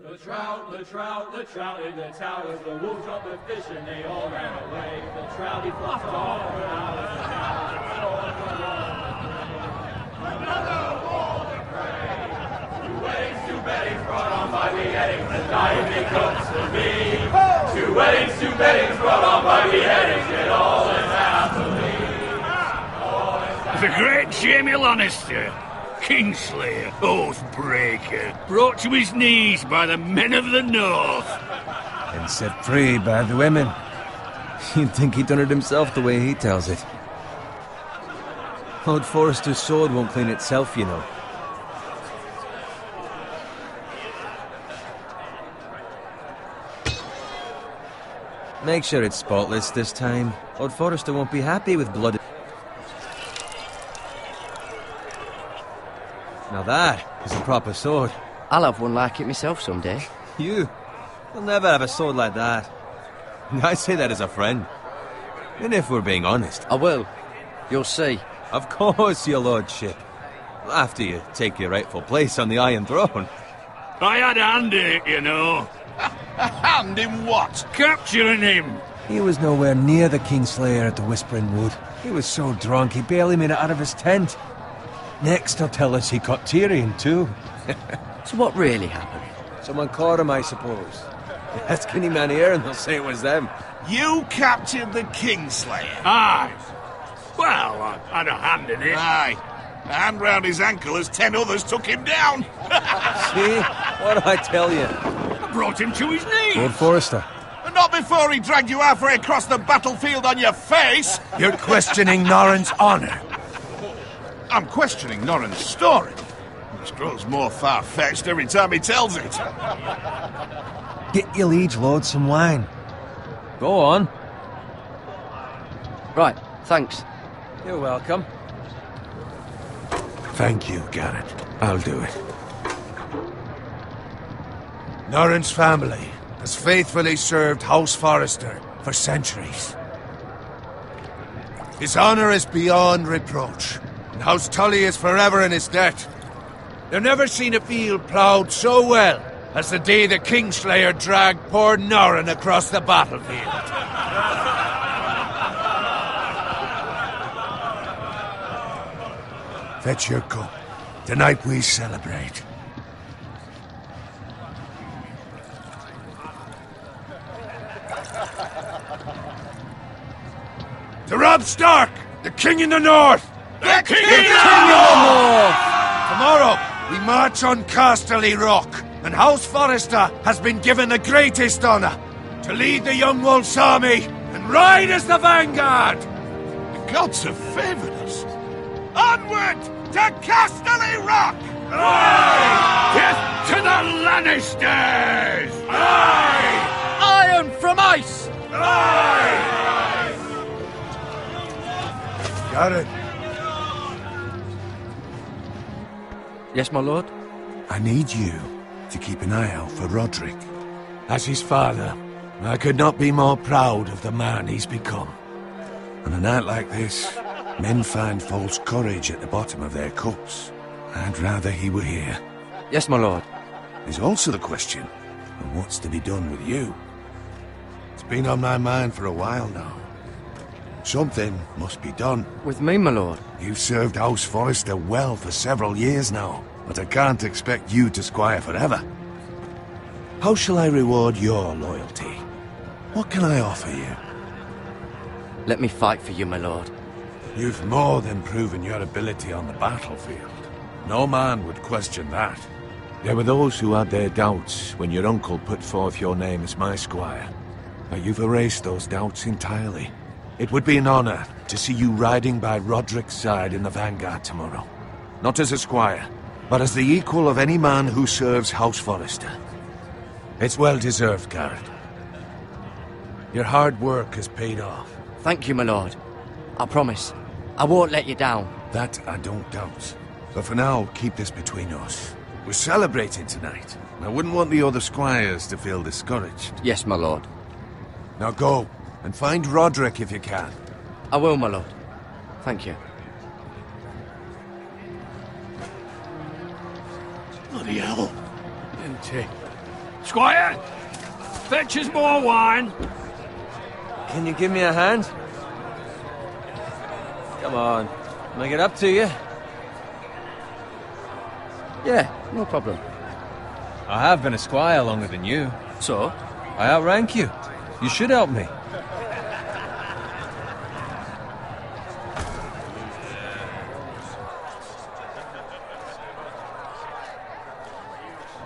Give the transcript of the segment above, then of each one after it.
The trout in the towers, the wolves dropped the fish and they all ran away. The trout he flopped off for hours and hours. Another wall to pray. 2 weddings, 2 beddings brought on by beheadings, the dying cooks to me. 2 weddings, 2 beddings brought on by beheadings, it all is happily. The great Jamie Lannister, Kingslayer, Oathbreaker, brought to his knees by the men of the North. And set free by the women. You'd think he'd done it himself the way he tells it. Lord Forrester's sword won't clean itself, you know. Make sure it's spotless this time. Lord Forrester won't be happy with blood. Now that is a proper sword. I'll have one like it myself someday. You'll never have a sword like that. I say that as a friend. And if we're being honest. I will. You'll see. Of course, your lordship. After you take your rightful place on the Iron Throne. I had a hand in it, you know. A hand in what? Capturing him. He was nowhere near the Kingslayer at the Whispering Wood. He was so drunk he barely made it out of his tent. Next he'll tell us he caught Tyrion too. So what really happened? Someone caught him, I suppose. Ask any man here and they'll say it was them. You captured the Kingslayer? Aye. Well, I had a hand in it. Aye. A hand round his ankle as 10 others took him down. See? What did I tell you? I brought him to his knees. Lord Forrester. But not before he dragged you halfway across the battlefield on your face. You're questioning Norrin's honor. I'm questioning Norrin's story, which grows more far-fetched every time he tells it. Get your liege lord some wine. Go on. Right, thanks. You're welcome. Thank you, Garrett. I'll do it. Norrin's family has faithfully served House Forrester for centuries. His honor is beyond reproach, and House Tully is forever in his debt. They've never seen a field ploughed so well as the day the Kingslayer dragged poor Norrin across the battlefield. Fetch your cup. Tonight we celebrate. To Robb Stark, the King in the North! The King in the North! Tomorrow, we march on Casterly Rock, and House Forrester has been given the greatest honor to lead the Young Wolf's army and ride as the vanguard! The gods have favored us. Onward to Casterly Rock! Aye! Death to the Lannisters! Aye! Iron from ice! Aye! Garrett, Yes, my lord? I need you to keep an eye out for Roderick. As his father, I could not be more proud of the man he's become. On a night like this, men find false courage at the bottom of their cups. I'd rather he were here. Yes, my lord. There's also the question of what's to be done with you. It's been on my mind for a while now. Something must be done. With me, my lord? You've served House Forrester well for several years now, but I can't expect you to squire forever. How shall I reward your loyalty? What can I offer you? Let me fight for you, my lord. You've more than proven your ability on the battlefield. No man would question that. There were those who had their doubts when your uncle put forth your name as my squire. But you've erased those doubts entirely. It would be an honor to see you riding by Roderick's side in the vanguard tomorrow. Not as a squire, but as the equal of any man who serves House Forrester. It's well deserved, Garrett. Your hard work has paid off. Thank you, my lord. I promise. I won't let you down. That I don't doubt. But for now, keep this between us. We're celebrating tonight. I wouldn't want the other squires to feel discouraged. Yes, my lord. Now go, and find Roderick if you can. I will, my lord. Thank you. Bloody hell. Empty. Squire, fetch us more wine. Can you give me a hand? Come on. Make it up to you. Yeah, no problem. I have been a squire longer than you. So? I outrank you. You should help me.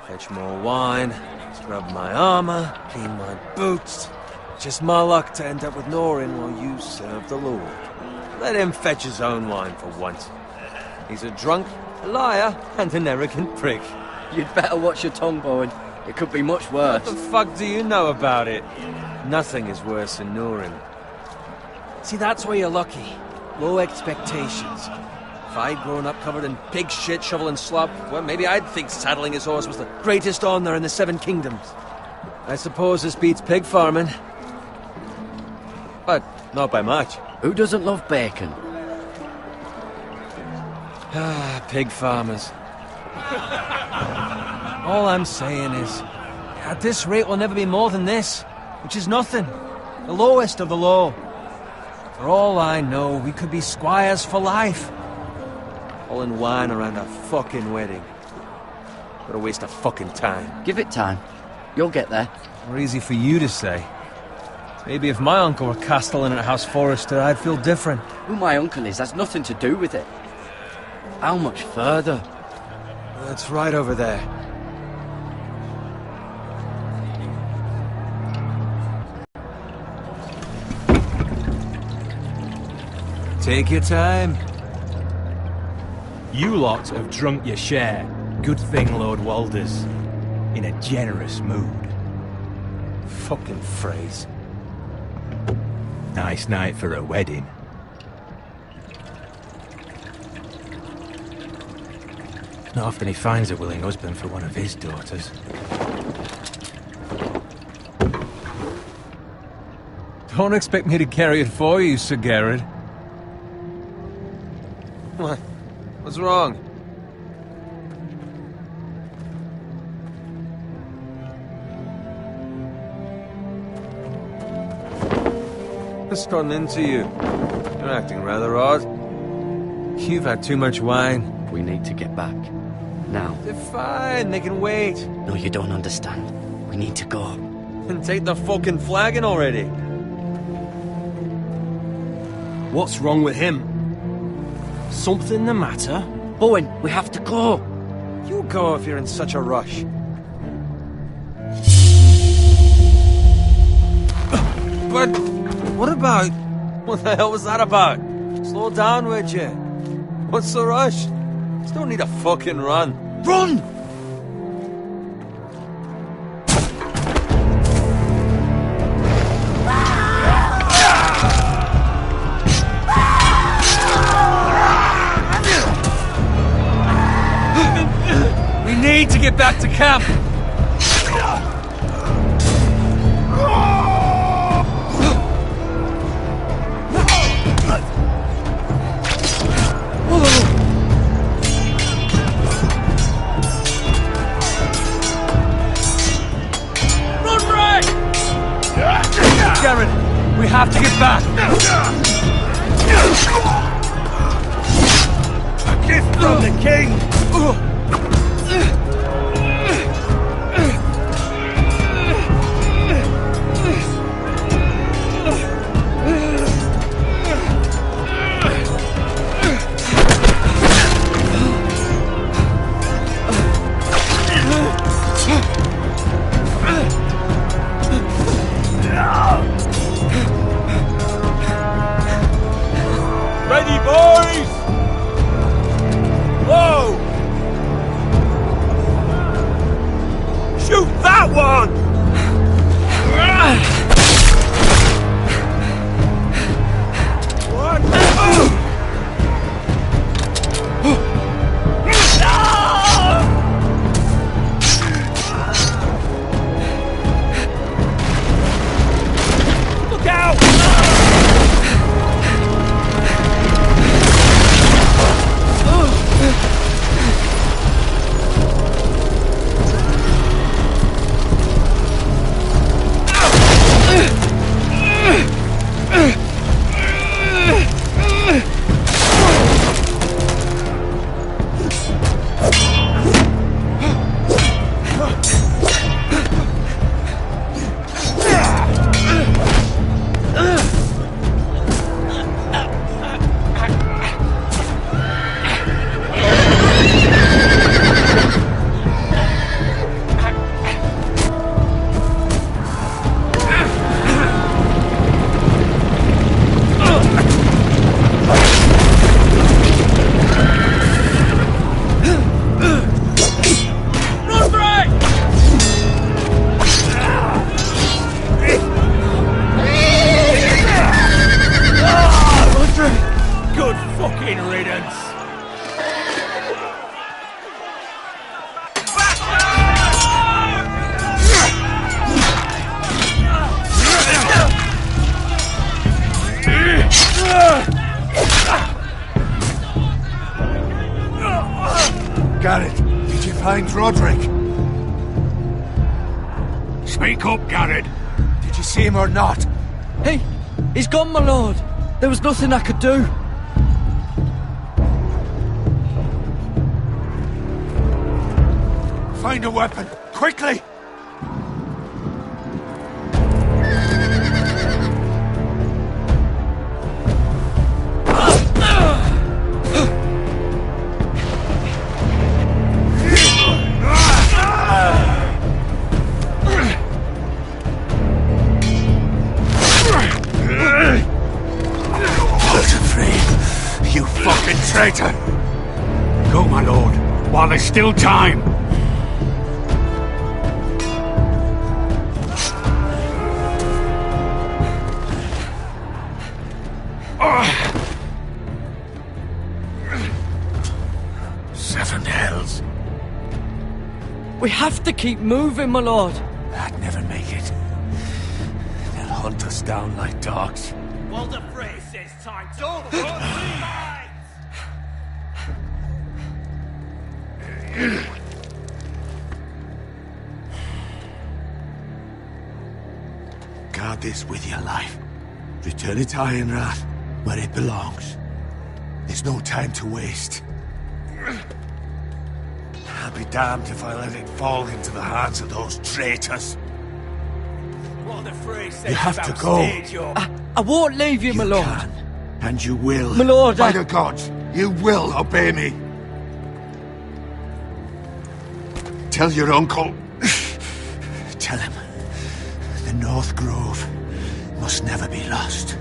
Fetch more wine, scrub my armor, clean my boots. Just my luck to end up with Norin while you serve the Lord. Let him fetch his own wine for once. He's a drunk, a liar, and an arrogant prick. You'd better watch your tongue, Bowen. It could be much worse. What the fuck do you know about it? Nothing is worse than Norin. See, that's where you're lucky. Low expectations. If I'd grown up covered in pig shit, shovel and slop, well, maybe I'd think saddling his horse was the greatest honour in the Seven Kingdoms. I suppose this beats pig farming. But not by much. Who doesn't love bacon? Ah, pig farmers. All I'm saying is, at this rate we'll never be more than this, which is nothing. The lowest of the low. For all I know, we could be squires for life. All in wine around a fucking wedding. What a waste of fucking time. Give it time. You'll get there. More easy for you to say. Maybe if my uncle were castellan at House Forrester, I'd feel different. Who my uncle is has nothing to do with it. How much further? That's right over there. Take your time. You lot have drunk your share. Good thing Lord Walder's in a generous mood. Fucking phrase. Nice night for a wedding. Not often he finds a willing husband for one of his daughters. Don't expect me to carry it for you, Sir Garrett. What? What's wrong? What's gotten into you? You're acting rather odd. You've had too much wine. We need to get back. Now. They're fine, they can wait. No, you don't understand. We need to go. And take the fucking flagon already. What's wrong with him? Something the matter? Bowen, we have to go. You go if you're in such a rush. But what about... What the hell was that about? Slow down, would you? What's the rush? Just don't need a fucking run. Run! We need to get back to camp. Garrett, we have to get back. A gift from the king! Ready, boys! Whoa! find Roderick? Speak up, Garrett. Did you see him or not? Hey, he's gone, my lord. There was nothing I could do. Find a weapon, quickly! You fucking traitor! Go, my lord, while there's still time. Seven hells. We have to keep moving, my lord. I'd never make it. They'll hunt us down like dogs. Walder Frey says time to all the sides! Guard this with your life. Return it to Ironrath, where it belongs. There's no time to waste. I'll be damned if I let it fall into the hands of those traitors. Walder Frey says You have to go. I won't leave you, my lord. Can, and you will. My lord, By the gods, you will obey me. Tell your uncle. Tell him. The North Grove must never be lost.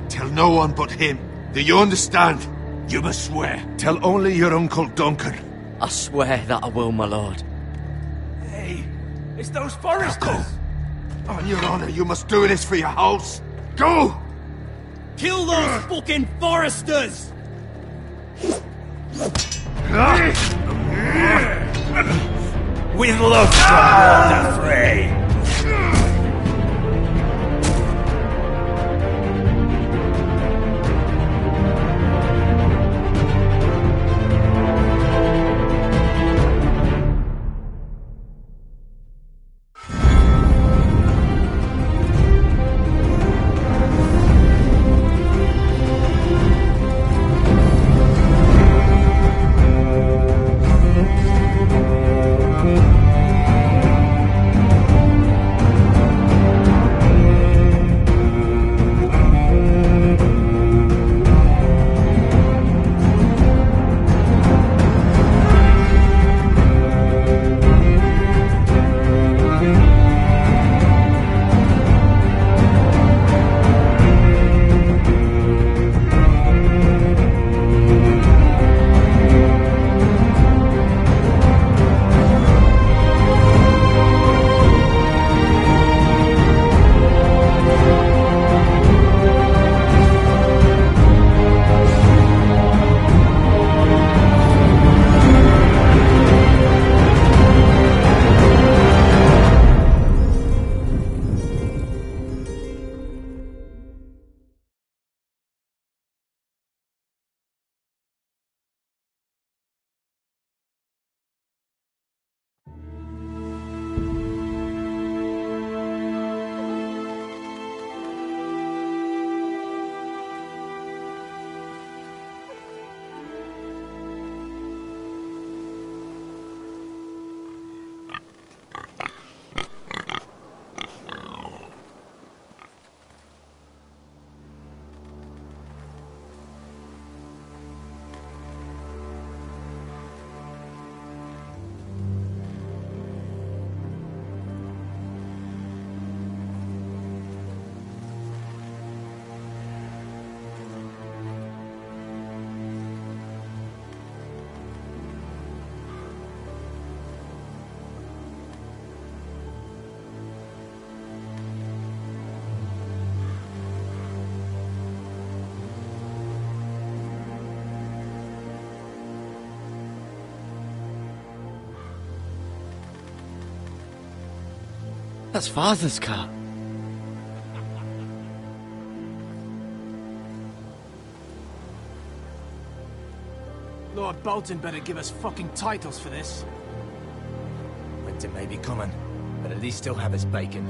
Tell no one but him. Do you understand? You must swear. Tell only your Uncle Duncan. I swear that I will, my lord. Hey, it's those foresters! Go. On your honor, you must do this for your house. Go! Kill those fucking foresters! With love from Walder Frey. That's Father's car. Lord Bolton better give us fucking titles for this. winter may be coming, but at least he'll have his bacon.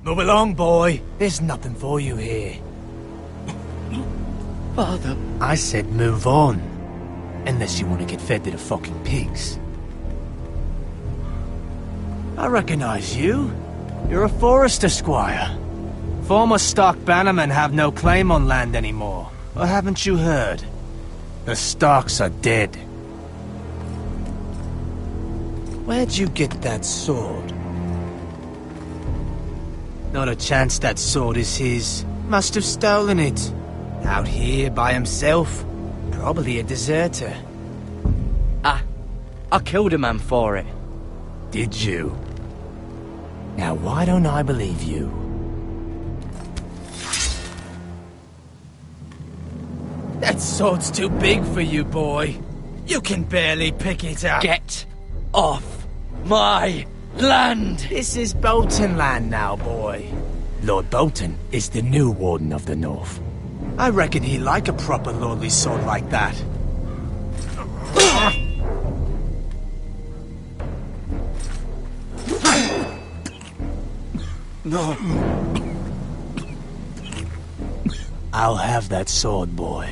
Move along, boy. There's nothing for you here. Father. I said move on. Unless you want to get fed to the fucking pigs. I recognize you. You're a Forester squire. Former Stark bannermen have no claim on land anymore. Or haven't you heard? The Starks are dead. Where'd you get that sword? Not a chance that sword is his. Must have stolen it. Out here by himself. Probably a deserter. I killed a man for it. Did you? Now why don't I believe you? That sword's too big for you, boy. You can barely pick it up. Get off my land! This is Bolton land now, boy. Lord Bolton is the new Warden of the North. I reckon he'd like a proper lordly sword like that. No. I'll have that sword, boy.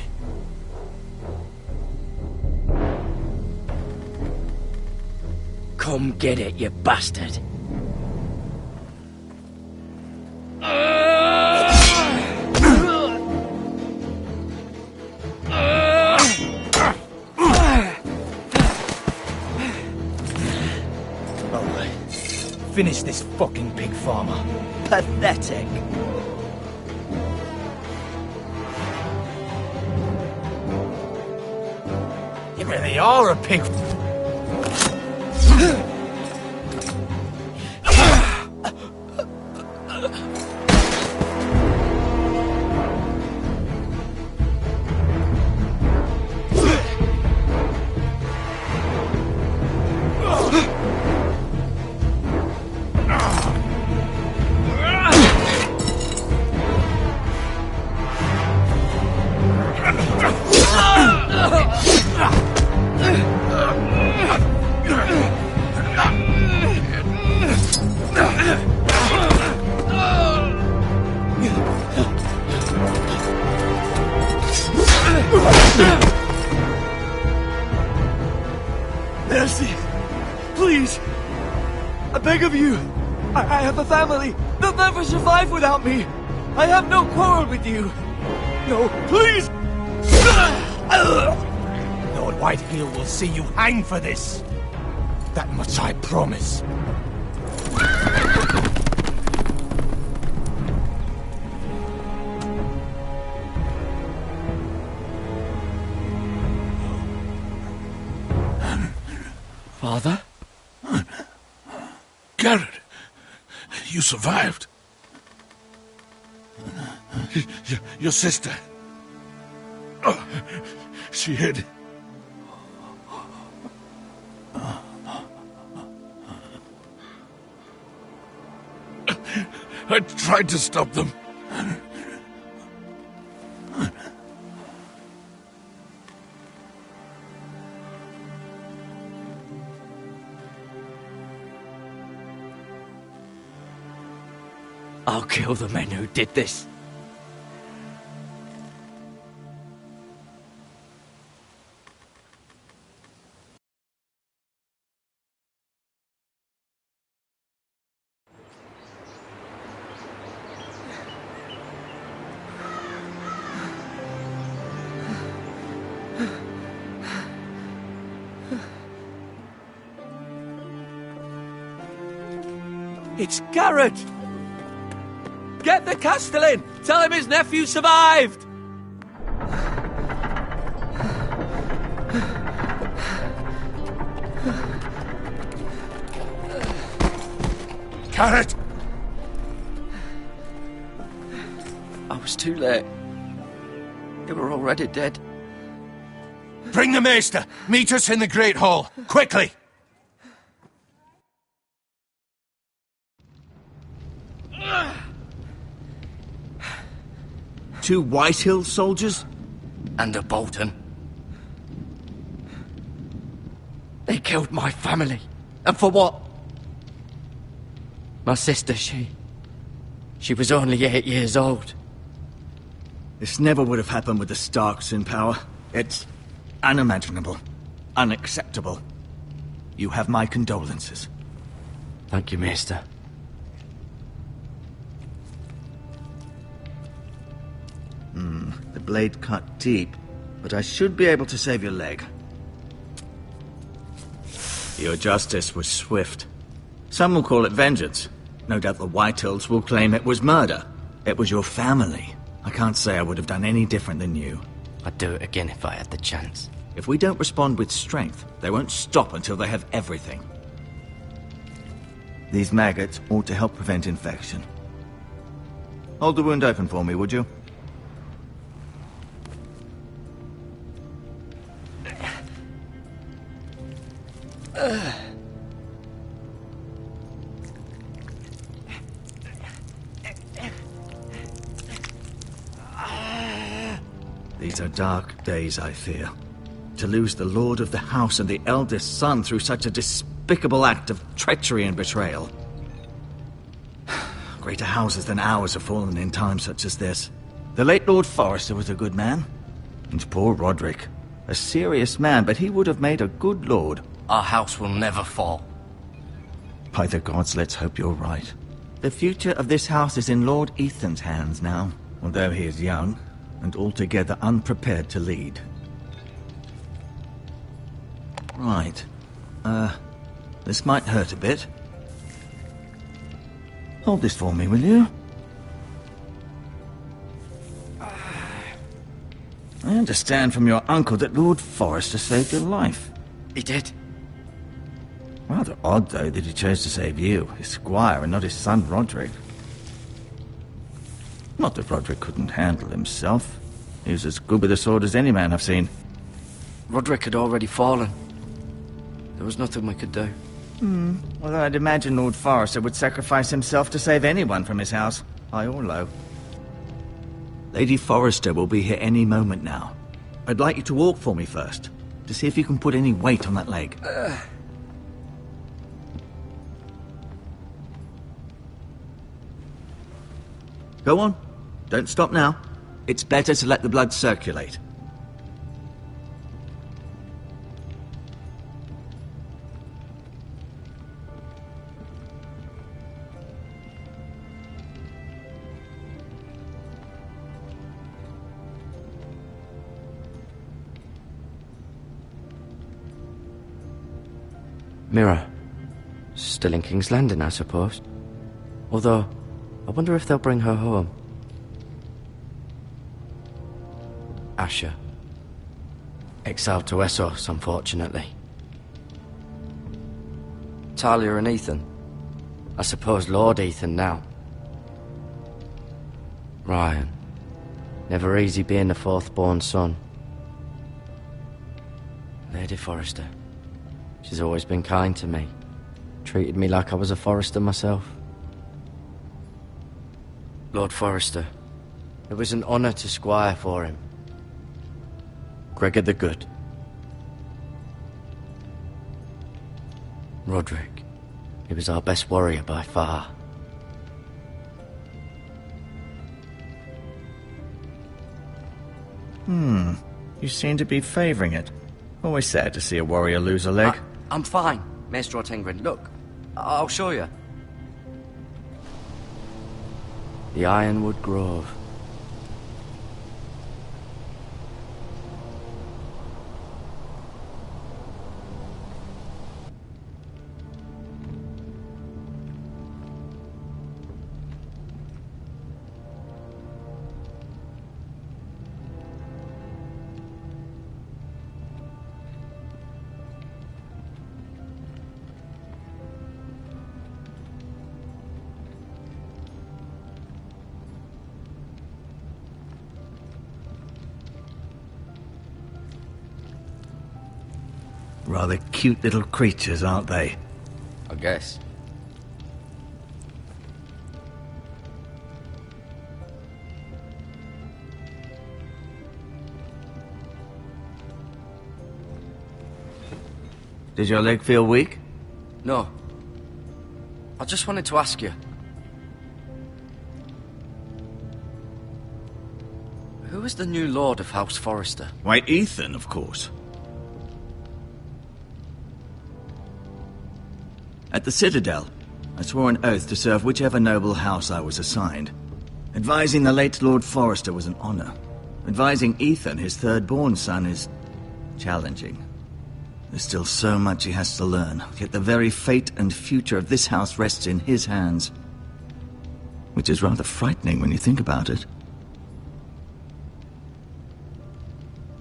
Come get it, you bastard. Finish this fucking pig farmer. Pathetic. You really are a pig. Mercy! Please! I beg of you! I have a family! They'll never survive without me! I have no quarrel with you! No, please! Lord Whitehill will see you hang for this. That much I promise. Father? Garrett, you survived. Your sister. Oh, she hid. I tried to stop them. I'll kill the men who did this. It's Garrett! Get the Castellan! Tell him his nephew survived! Garrett! I was too late. They were already dead. Bring the maester! Meet us in the Great Hall! Quickly! 2 Whitehill soldiers? And a Bolton. They killed my family. And for what? My sister, she was only 8 years old. This never would have happened with the Starks in power. It's unimaginable. Unacceptable. You have my condolences. Thank you, Maester. The blade cut deep, but I should be able to save your leg. Your justice was swift. Some will call it vengeance. No doubt the Whitehills will claim it was murder. It was your family. I can't say I would have done any different than you. I'd do it again if I had the chance. If we don't respond with strength, they won't stop until they have everything. These maggots ought to help prevent infection. Hold the wound open for me, would you? These are dark days, I fear. To lose the lord of the house and the eldest son through such a despicable act of treachery and betrayal. Greater houses than ours have fallen in times such as this. The late Lord Forrester was a good man. And poor Roderick. A serious man, but he would have made a good lord. Our house will never fall. By the gods, let's hope you're right. The future of this house is in Lord Ethan's hands now, although he is young and altogether unprepared to lead. Right. This might hurt a bit. Hold this for me, will you? I understand from your uncle that Lord Forrester saved your life. He did. Rather odd, though, that he chose to save you, his squire, and not his son Roderick. Not that Roderick couldn't handle himself. He was as good with a sword as any man I've seen. Roderick had already fallen. There was nothing we could do. Although I'd imagine Lord Forrester would sacrifice himself to save anyone from his house, high or low. Lady Forrester will be here any moment now. I'd like you to walk for me first, to see if you can put any weight on that leg. Go on. Don't stop now. It's better to let the blood circulate. Mirror. Still in King's Landing, I suppose. Although, I wonder if they'll bring her home. Asher. Exiled to Essos, unfortunately. Talia and Ethan. I suppose Lord Ethan now. Ryan. Never easy being the fourth-born son. Lady Forrester. She's always been kind to me. Treated me like I was a Forrester myself. Lord Forrester. It was an honour to squire for him. Gregor the Good. Roderick. He was our best warrior by far. You seem to be favouring it. Always sad to see a warrior lose a leg. I'm fine, Maester Ortengrin. Look, I'll show you. The Ironwood Grove. Rather cute little creatures, aren't they? I guess. Did your leg feel weak? No. I just wanted to ask you. Who is the new Lord of House Forrester? Why, Ethan, of course. At the Citadel, I swore an oath to serve whichever noble house I was assigned. Advising the late Lord Forrester was an honor. Advising Ethan, his third-born son, is challenging. There's still so much he has to learn, yet the very fate and future of this house rests in his hands. Which is rather frightening when you think about it.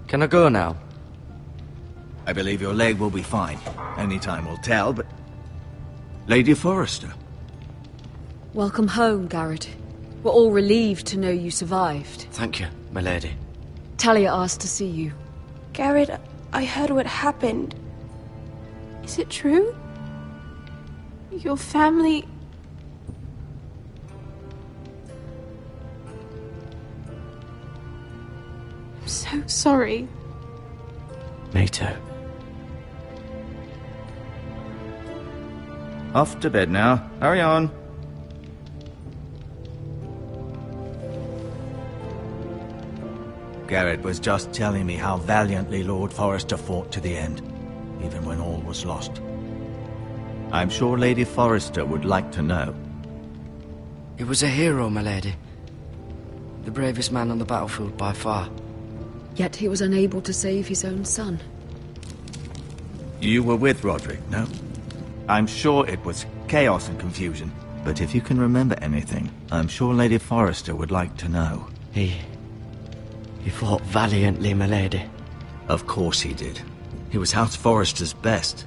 Can I go now? I believe your leg will be fine. Only time will tell, but... Lady Forrester. Welcome home, Garrett. We're all relieved to know you survived. Thank you, my lady. Talia asked to see you. Garrett, I heard what happened. Is it true? Your family... I'm so sorry. Me too. Off to bed now. Hurry on. Garrett was just telling me how valiantly Lord Forrester fought to the end, even when all was lost. I'm sure Lady Forrester would like to know. He was a hero, my lady. The bravest man on the battlefield by far. Yet he was unable to save his own son. You were with Roderick, no? I'm sure it was chaos and confusion, but if you can remember anything, I'm sure Lady Forrester would like to know. He fought valiantly, my lady. Of course he did. He was House Forrester's best.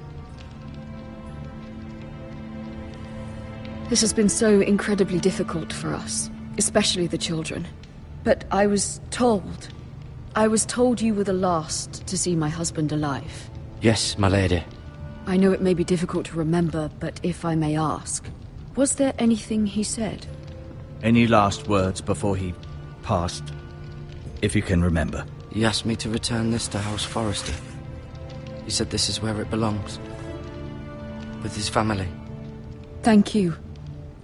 This has been so incredibly difficult for us, especially the children. But I was told you were the last to see my husband alive. Yes, my lady. I know it may be difficult to remember, but if I may ask, was there anything he said? Any last words before he passed? If you can remember. He asked me to return this to House Forrester. He said this is where it belongs. With his family. Thank you,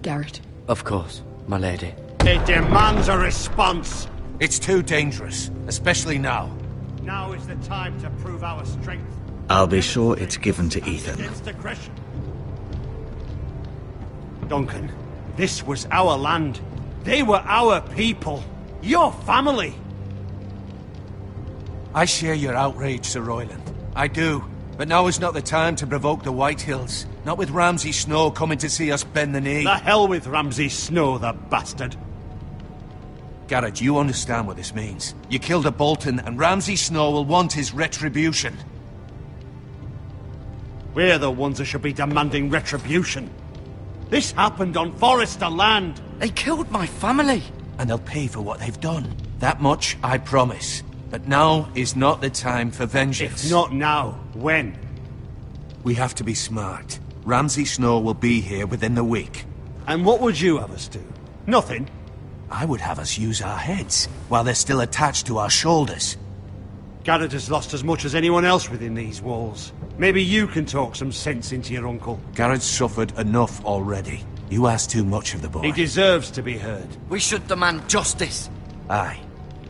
Garrett. Of course, my lady. It demands a response. It's too dangerous, especially now. Now is the time to prove our strength. I'll be sure it's given to Ethan. Against aggression. Duncan, this was our land. They were our people. Your family. I share your outrage, Sir Royland. I do. But now is not the time to provoke the Whitehills. Not with Ramsay Snow coming to see us bend the knee. The hell with Ramsay Snow, the bastard. Garrett, you understand what this means. You killed a Bolton, and Ramsay Snow will want his retribution. We're the ones that should be demanding retribution. This happened on Forrester land. They killed my family. And they'll pay for what they've done. That much, I promise. But now is not the time for vengeance. If not now, when? We have to be smart. Ramsay Snow will be here within the week. And what would you have us do? Nothing? I would have us use our heads, while they're still attached to our shoulders. Garrett has lost as much as anyone else within these walls. Maybe you can talk some sense into your uncle. Garrett's suffered enough already. You ask too much of the boy. He deserves to be heard. We should demand justice. Aye.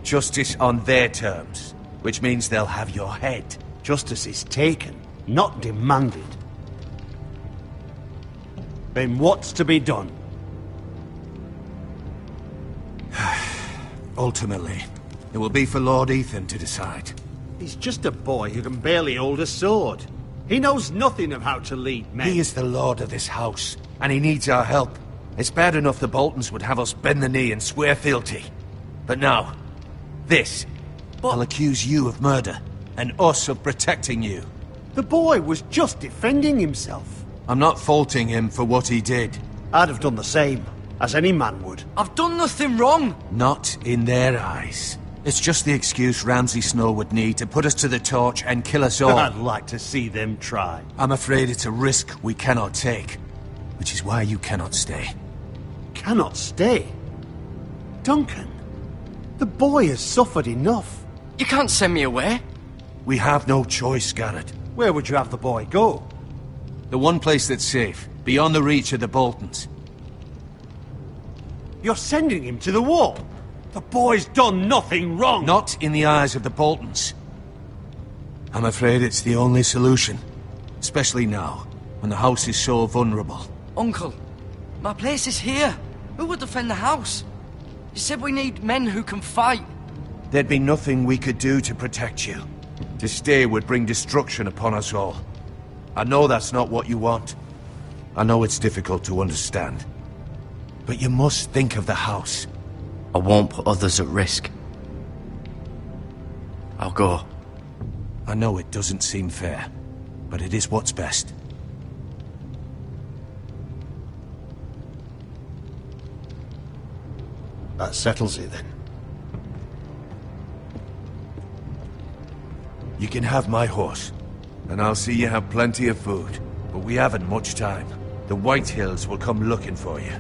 Justice on their terms. Which means they'll have your head. Justice is taken, not demanded. Then what's to be done? Ultimately, it will be for Lord Ethan to decide. He's just a boy who can barely hold a sword. He knows nothing of how to lead men. He is the lord of this house, and he needs our help. It's bad enough the Boltons would have us bend the knee and swear fealty. But now, this. I'll accuse you of murder, and us of protecting you. The boy was just defending himself. I'm not faulting him for what he did. I'd have done the same, as any man would. I've done nothing wrong. Not in their eyes. It's just the excuse Ramsay Snow would need to put us to the torch and kill us all. I'd like to see them try. I'm afraid it's a risk we cannot take, which is why you cannot stay. Cannot stay? Duncan, the boy has suffered enough. You can't send me away. We have no choice, Garrett. Where would you have the boy go? The one place that's safe, beyond the reach of the Boltons. You're sending him to the wall? The boy's done nothing wrong! Not in the eyes of the Boltons. I'm afraid it's the only solution. Especially now, when the house is so vulnerable. Uncle, my place is here. Who would defend the house? You said we need men who can fight. There'd be nothing we could do to protect you. To stay would bring destruction upon us all. I know that's not what you want. I know it's difficult to understand. But you must think of the house. I won't put others at risk. I'll go. I know it doesn't seem fair, but it is what's best. That settles it then. You can have my horse, and I'll see you have plenty of food. But we haven't much time. The White Hills will come looking for you.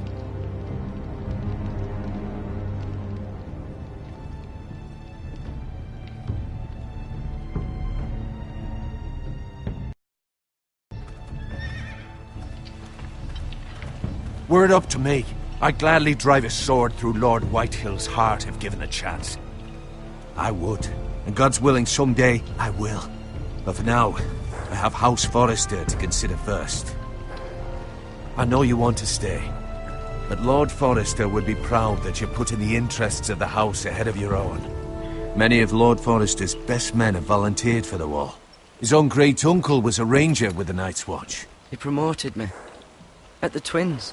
Were it up to me, I'd gladly drive a sword through Lord Whitehill's heart if given a chance. I would, and God's willing someday I will. But for now, I have House Forrester to consider first. I know you want to stay, but Lord Forrester would be proud that you're putting the interests of the house ahead of your own. Many of Lord Forrester's best men have volunteered for the war. His own great-uncle was a ranger with the Night's Watch. He promoted me. At the Twins.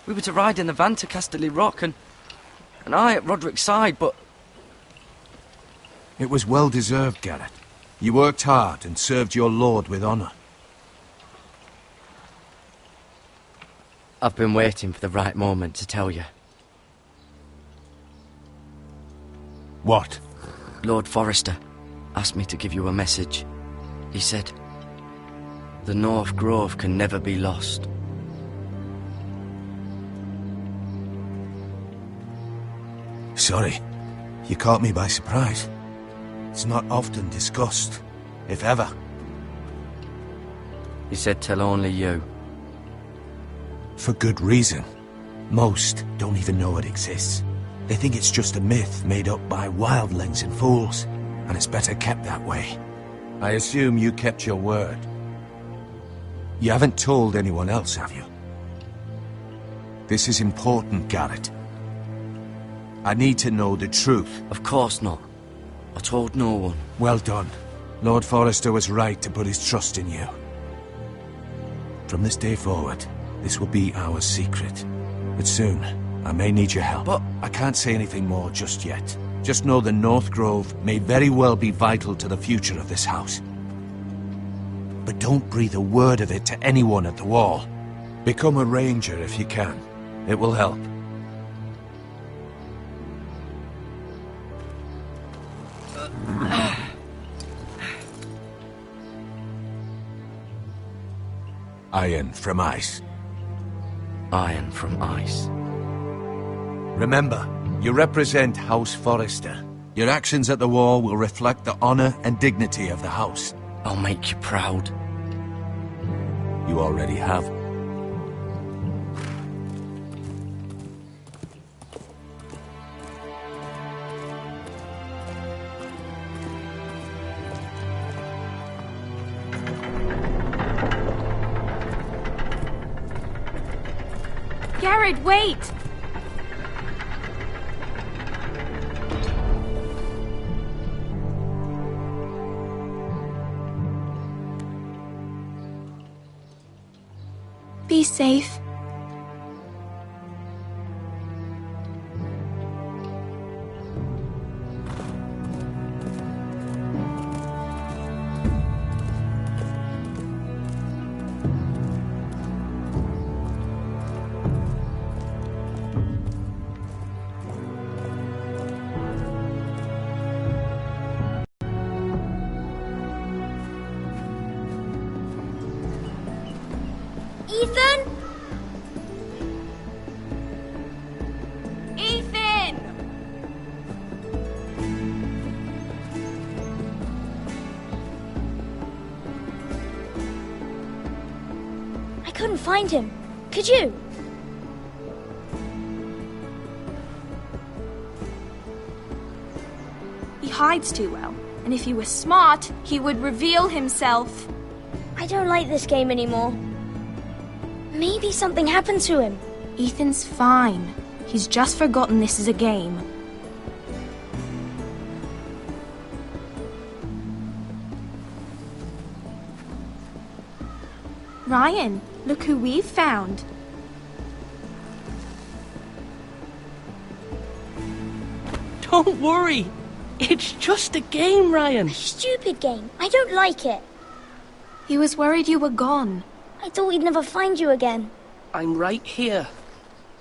We were to ride in the van to Casterly Rock, and I at Roderick's side, but... It was well-deserved, Garrett. You worked hard and served your lord with honor. I've been waiting for the right moment to tell you. What? Lord Forrester asked me to give you a message. He said, the North Grove can never be lost. Sorry, you caught me by surprise. It's not often discussed, if ever. He said tell only you. For good reason. Most don't even know it exists. They think it's just a myth made up by wildlings and fools, and it's better kept that way. I assume you kept your word. You haven't told anyone else, have you? This is important, Garrett. I need to know the truth. Of course not. I told no one. Well done. Lord Forrester was right to put his trust in you. From this day forward, this will be our secret. But soon, I may need your help. But I can't say anything more just yet. Just know the North Grove may very well be vital to the future of this house. But don't breathe a word of it to anyone at the wall. Become a ranger if you can. It will help. Iron from ice. Iron from ice. Remember, you represent House Forrester. Your actions at the war will reflect the honor and dignity of the house. I'll make you proud. You already have. Garrett, wait! Be safe. Ethan? Ethan! couldn't find him. Could you? He hides too well, and if he were smart, he would reveal himself. I don't like this game anymore. Maybe something happened to him. Ethan's fine. He's just forgotten this is a game. Ryan, look who we've found. Don't worry. It's just a game, Ryan. Stupid game. I don't like it. He was worried you were gone. I thought we'd never find you again. I'm right here.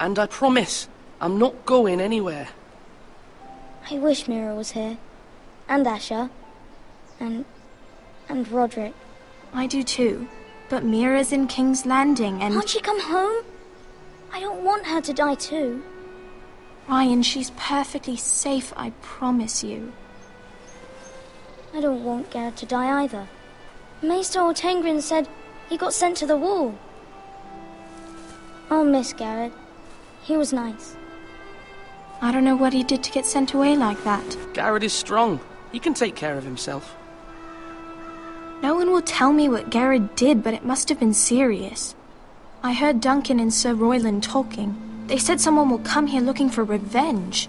And I promise, I'm not going anywhere. I wish Mira was here. And Asher. And Roderick. I do too. But Mira's in King's Landing and... Can't she come home? I don't want her to die too. Ryan, she's perfectly safe, I promise you. I don't want Garrett to die either. Maester Ortengrin said he got sent to the wall. I'll miss Garrett. He was nice. I don't know what he did to get sent away like that. Garrett is strong. He can take care of himself. No one will tell me what Garrett did, but it must have been serious. I heard Duncan and Sir Royland talking. They said someone will come here looking for revenge.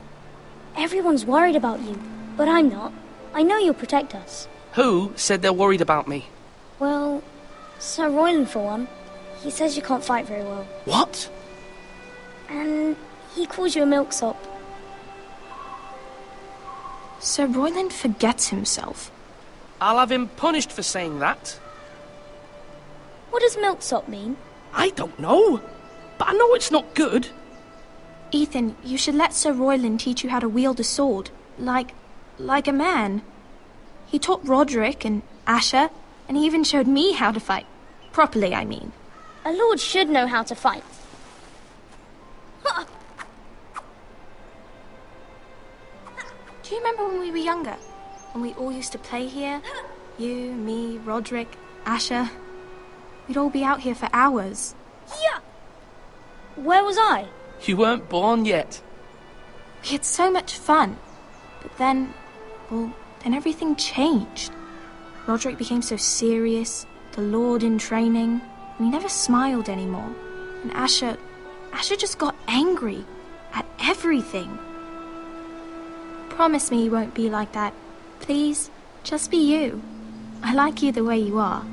Everyone's worried about you, but I'm not. I know you'll protect us. Who said they're worried about me? Well, Sir Royland for one. He says you can't fight very well. What? And he calls you a milksop. Sir Royland forgets himself. I'll have him punished for saying that. What does milksop mean? I don't know, but I know it's not good. Ethan, you should let Sir Royland teach you how to wield a sword, like a man. He taught Roderick and Asher, and he even showed me how to fight. Properly, I mean. A lord should know how to fight. Do you remember when we were younger? When we all used to play here? You, me, Roderick, Asher. We'd all be out here for hours. Yeah. Where was I? You weren't born yet. We had so much fun. But then everything changed. Roderick became so serious, the Lord in training, and he never smiled anymore. And Asher just got angry at everything. Promise me you won't be like that. Please, just be you. I like you the way you are.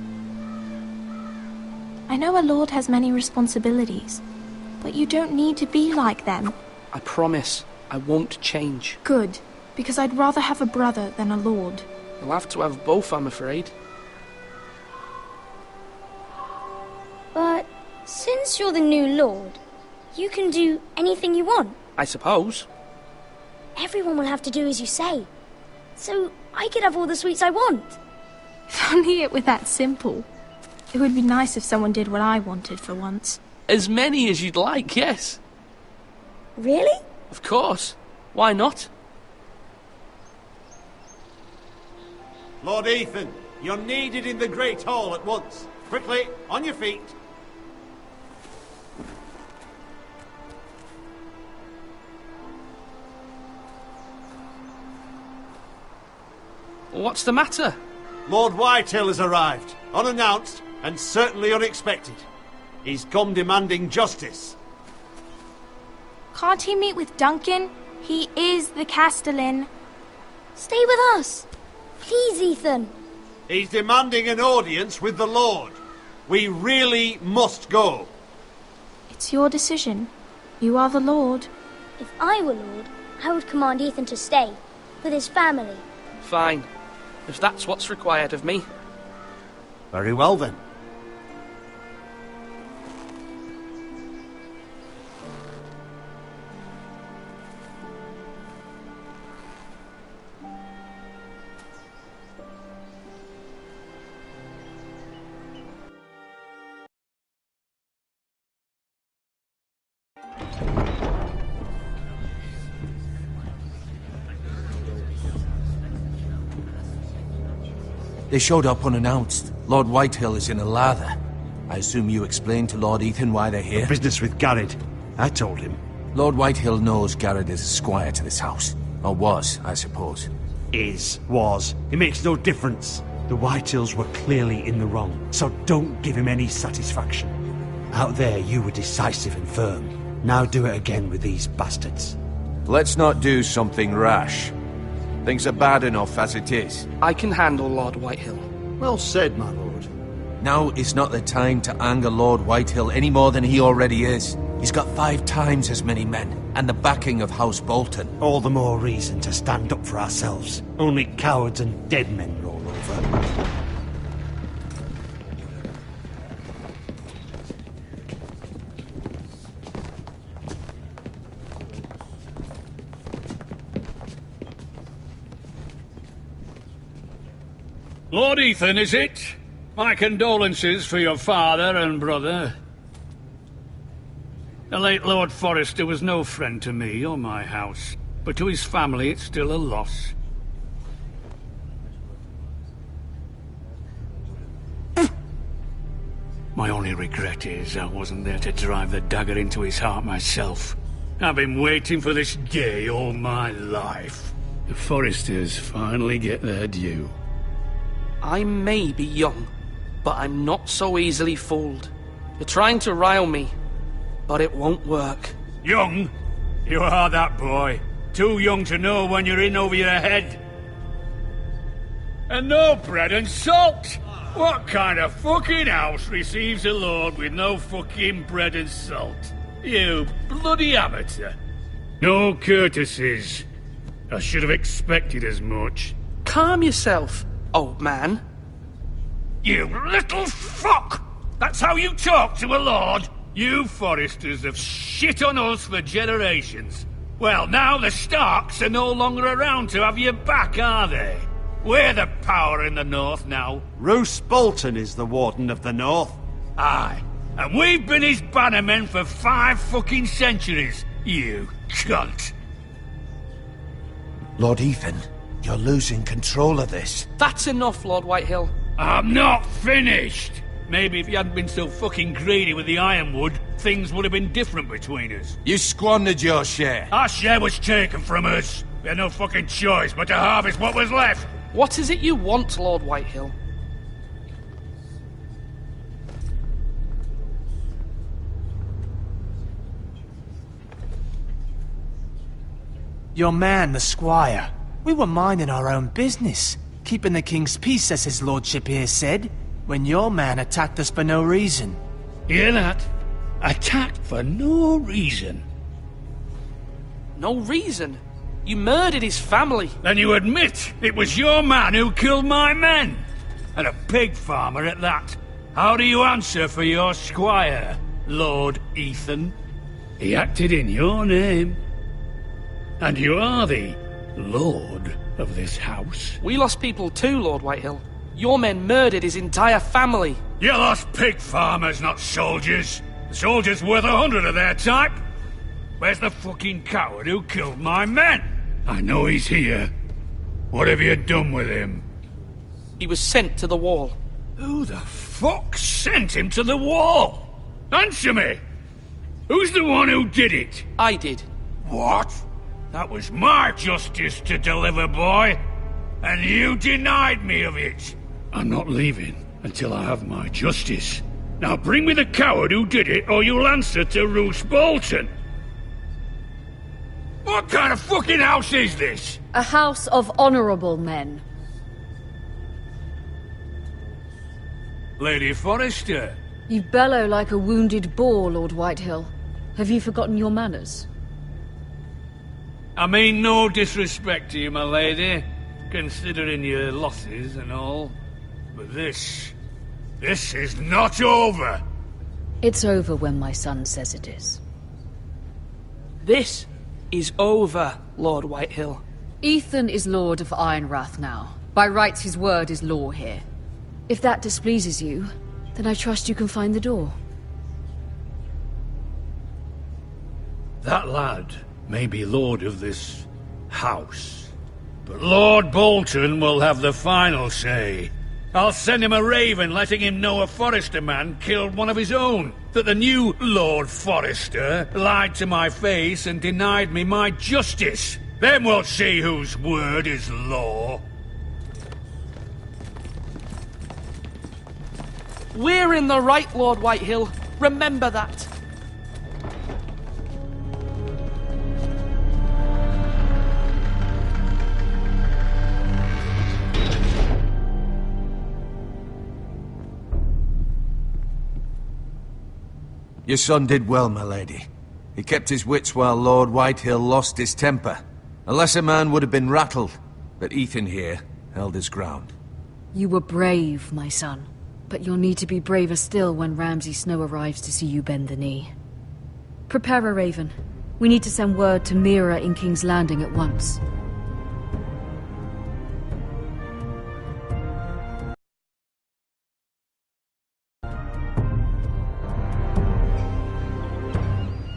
I know a lord has many responsibilities, but you don't need to be like them. I promise I won't change. Good, because I'd rather have a brother than a lord. You'll have to have both, I'm afraid. But since you're the new lord, you can do anything you want. I suppose. Everyone will have to do as you say. So I could have all the sweets I want. If only it were that simple. It would be nice if someone did what I wanted for once. As many as you'd like, yes. Really? Of course. Why not? Lord Ethan, you're needed in the Great Hall at once. Quickly, on your feet. What's the matter? Lord Whitehill has arrived, unannounced and certainly unexpected. He's come demanding justice. Can't he meet with Duncan? He is the Castellan. Stay with us. Please, Ethan. He's demanding an audience with the Lord. We really must go. It's your decision. You are the Lord. If I were Lord, I would command Ethan to stay, with his family. Fine. If that's what's required of me. Very well, then. They showed up unannounced. Lord Whitehill is in a lather. I assume you explained to Lord Ethan why they're here? Business with Garrett. I told him. Lord Whitehill knows Garrett is a squire to this house. Or was, I suppose. Was. It makes no difference. The Whitehills were clearly in the wrong, so don't give him any satisfaction. Out there, you were decisive and firm. Now do it again with these bastards. Let's not do something rash. Things are bad enough as it is. I can handle Lord Whitehill. Well said, my lord. Now is not the time to anger Lord Whitehill any more than he already is. He's got 5 times as many men, and the backing of House Bolton. All the more reason to stand up for ourselves. Only cowards and dead men roll over. Lord Ethan, is it? My condolences for your father and brother. The late Lord Forrester was no friend to me or my house, but to his family it's still a loss. My only regret is I wasn't there to drive the dagger into his heart myself. I've been waiting for this day all my life. The Forresters finally get their due. I may be young, but I'm not so easily fooled. You're trying to rile me, but it won't work. Young? You are that boy. Too young to know when you're in over your head. And no bread and salt! What kind of fucking house receives a lord with no fucking bread and salt? You bloody amateur. No courtesies. I should have expected as much. Calm yourself, old man. You little fuck! That's how you talk to a lord? You Forresters have shit on us for generations. Well, now the Starks are no longer around to have your back, are they? We're the power in the north now. Roose Bolton is the Warden of the North. Aye. And we've been his bannermen for 5 fucking centuries, you cunt. Lord Ethan, you're losing control of this. That's enough, Lord Whitehill. I'm not finished! Maybe if you hadn't been so fucking greedy with the ironwood, things would have been different between us. You squandered your share. Our share was taken from us. We had no fucking choice but to harvest what was left. What is it you want, Lord Whitehill? Your man, the squire. We were minding our own business, keeping the king's peace, as his lordship here said, when your man attacked us for no reason. Hear that? Attacked for no reason. No reason? You murdered his family. Then you admit it was your man who killed my men. And a pig farmer at that. How do you answer for your squire, Lord Ethan? He acted in your name. And you are the lord of this house. We lost people too, Lord Whitehill. Your men murdered his entire family. You lost pig farmers, not soldiers. The soldiers worth 100 of their type. Where's the fucking coward who killed my men? I know he's here. What have you done with him? He was sent to the wall. Who the fuck sent him to the wall? Answer me! Who's the one who did it? I did. What? That was my justice to deliver, boy. And you denied me of it. I'm not leaving until I have my justice. Now bring me the coward who did it, or you'll answer to Roose Bolton. What kind of fucking house is this? A house of honorable men. Lady Forrester. You bellow like a wounded boar, Lord Whitehill. Have you forgotten your manners? I mean no disrespect to you, my lady, considering your losses and all. But this is not over. It's over when my son says it is. This is over, Lord Whitehill. Ethan is Lord of Ironrath now. By rights, his word is law here. If that displeases you, then I trust you can find the door. That lad may be lord of this house, but Lord Bolton will have the final say. I'll send him a raven letting him know a Forrester man killed one of his own. That the new Lord Forrester lied to my face and denied me my justice. Then we'll see whose word is law. We're in the right, Lord Whitehill. Remember that. Your son did well, my lady. He kept his wits while Lord Whitehill lost his temper. A lesser man would have been rattled, but Ethan here held his ground. You were brave, my son. But you'll need to be braver still when Ramsay Snow arrives to see you bend the knee. Prepare a raven. We need to send word to Mira in King's Landing at once.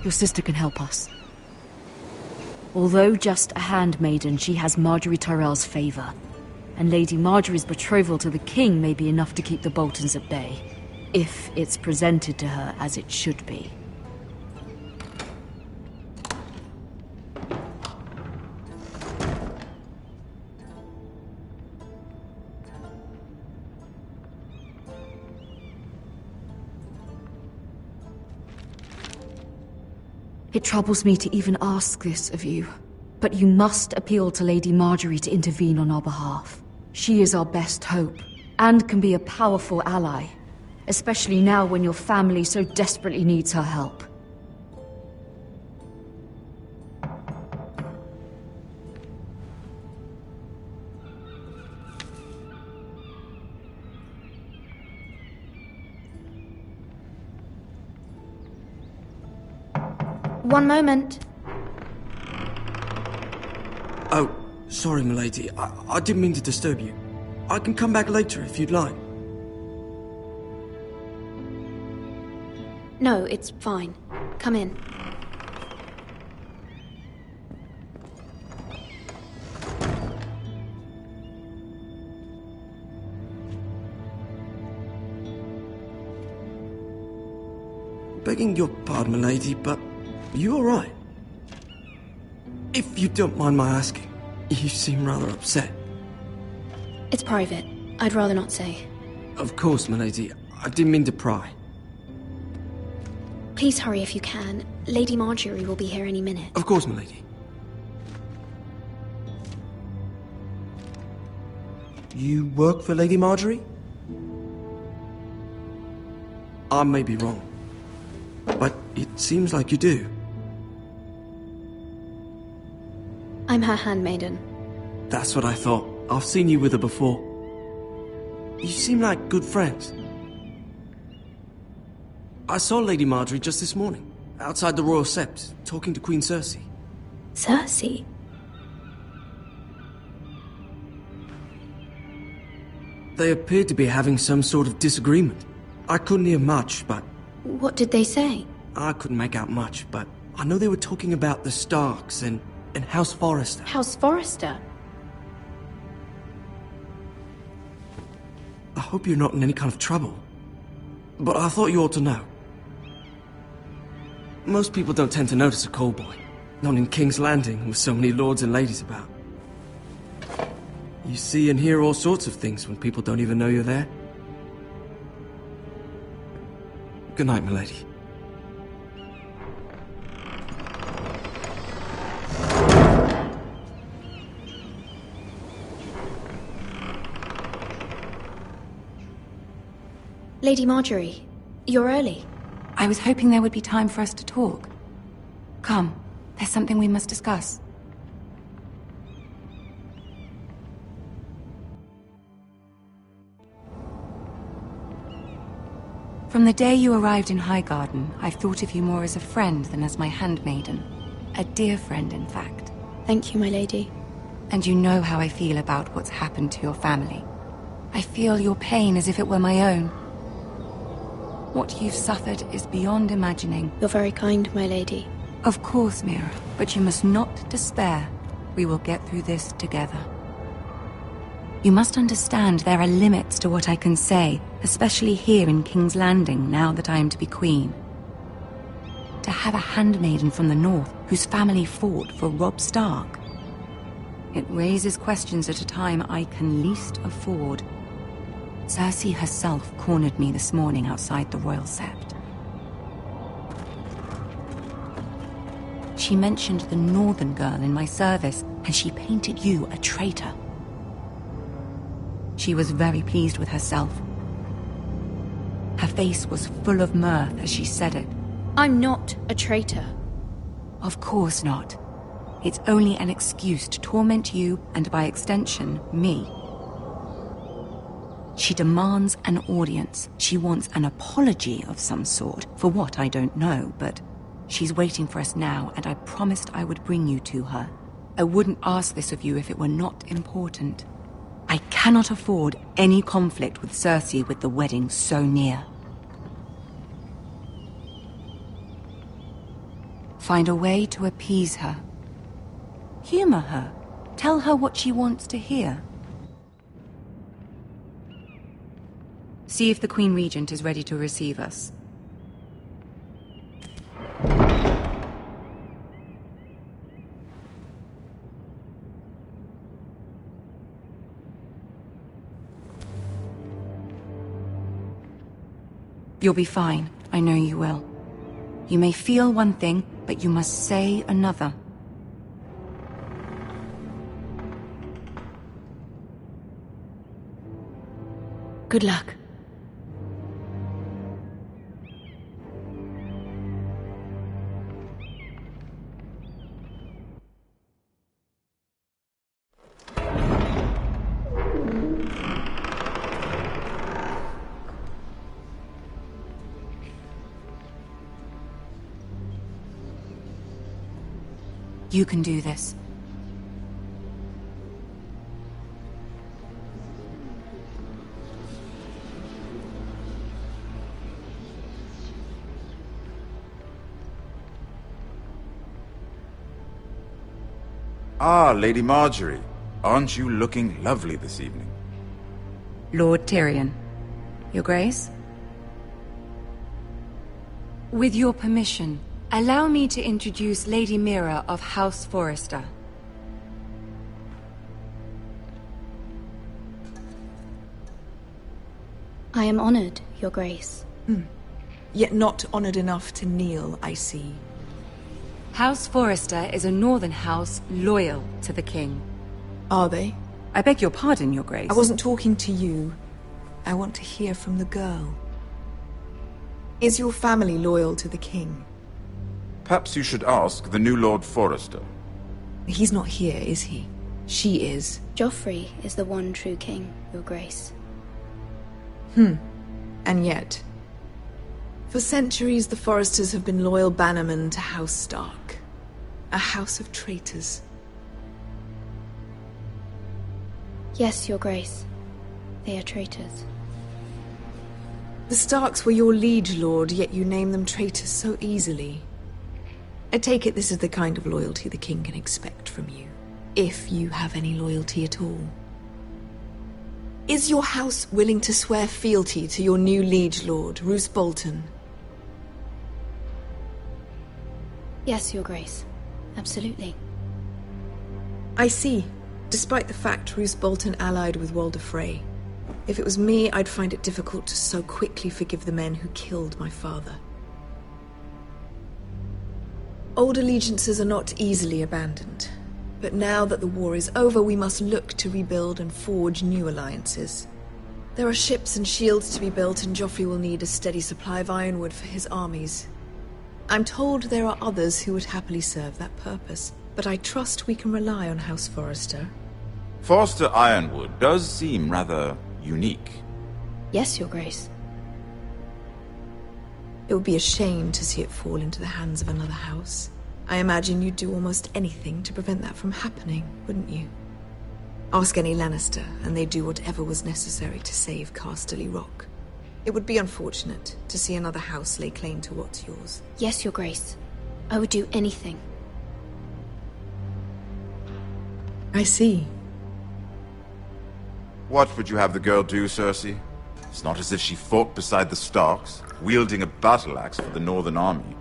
Your sister can help us. Although just a handmaiden, she has Marjorie Tyrell's favor. And Lady Marjorie's betrothal to the king may be enough to keep the Boltons at bay, if it's presented to her as it should be. It troubles me to even ask this of you, but you must appeal to Lady Marjorie to intervene on our behalf. She is our best hope, and can be a powerful ally, especially now when your family so desperately needs her help. One moment. Oh, sorry, milady. I didn't mean to disturb you. I can come back later if you'd like. No, it's fine. Come in. Begging your pardon, milady, but you all right? If you don't mind my asking, you seem rather upset. It's private. I'd rather not say. Of course, milady. I didn't mean to pry. Please hurry if you can. Lady Marjorie will be here any minute. Of course, milady. You work for Lady Marjorie? I may be wrong, but it seems like you do. I'm her handmaiden. That's what I thought. I've seen you with her before. You seem like good friends. I saw Lady Marjorie just this morning, outside the Royal Sept, talking to Queen Cersei. Cersei? They appeared to be having some sort of disagreement. I couldn't hear much, but... What did they say? I couldn't make out much, but I know they were talking about the Starks and House Forrester. House Forrester? I hope you're not in any kind of trouble, but I thought you ought to know. Most people don't tend to notice a call boy, not in King's Landing with so many lords and ladies about. You see and hear all sorts of things when people don't even know you're there. Good night, milady. Lady Marjorie, you're early. I was hoping there would be time for us to talk. Come, there's something we must discuss. From the day you arrived in Highgarden, I've thought of you more as a friend than as my handmaiden. A dear friend, in fact. Thank you, my lady. And you know how I feel about what's happened to your family. I feel your pain as if it were my own. What you've suffered is beyond imagining. You're very kind, my lady. Of course, Mira, but you must not despair. We will get through this together. You must understand there are limits to what I can say, especially here in King's Landing, now that I am to be queen. To have a handmaiden from the north whose family fought for Robb Stark. It raises questions at a time I can least afford. Cersei herself cornered me this morning outside the Royal Sept. She mentioned the northern girl in my service, and she painted you a traitor. She was very pleased with herself. Her face was full of mirth as she said it. I'm not a traitor. Of course not. It's only an excuse to torment you, and by extension, me. She demands an audience. She wants an apology of some sort, for what I don't know, but she's waiting for us now, and I promised I would bring you to her. I wouldn't ask this of you if it were not important. I cannot afford any conflict with Cersei with the wedding so near. Find a way to appease her. Humor her. Tell her what she wants to hear. See if the Queen Regent is ready to receive us. You'll be fine. I know you will. You may feel one thing, but you must say another. Good luck. You can do this. Ah, Lady Marjorie. Aren't you looking lovely this evening? Lord Tyrion. Your Grace? With your permission, allow me to introduce Lady Mira of House Forrester. I am honored, Your Grace. Yet not honored enough to kneel, I see. House Forrester is a northern house loyal to the king. Are they? I beg your pardon, Your Grace. I wasn't talking to you. I want to hear from the girl. Is your family loyal to the king? Perhaps you should ask the new Lord Forrester. He's not here, is he? She is. Joffrey is the one true king, Your Grace. And yet, for centuries the Forresters have been loyal bannermen to House Stark. A house of traitors. Yes, Your Grace. They are traitors. The Starks were your liege lord, yet you name them traitors so easily. I take it this is the kind of loyalty the king can expect from you, if you have any loyalty at all. Is your house willing to swear fealty to your new liege lord, Roose Bolton? Yes, Your Grace. Absolutely. I see, despite the fact Roose Bolton allied with Walder Frey. If it was me, I'd find it difficult to so quickly forgive the men who killed my father. Old allegiances are not easily abandoned. But now that the war is over, we must look to rebuild and forge new alliances. There are ships and shields to be built, and Joffrey will need a steady supply of ironwood for his armies. I'm told there are others who would happily serve that purpose, but I trust we can rely on House Forrester. Forrester Ironwood does seem rather unique. Yes, Your Grace. It would be a shame to see it fall into the hands of another house. I imagine you'd do almost anything to prevent that from happening, wouldn't you? Ask any Lannister, and they'd do whatever was necessary to save Casterly Rock. It would be unfortunate to see another house lay claim to what's yours. Yes, Your Grace. I would do anything. I see. What would you have the girl do, Cersei? It's not as if she fought beside the Starks, wielding a battle axe for the Northern Army.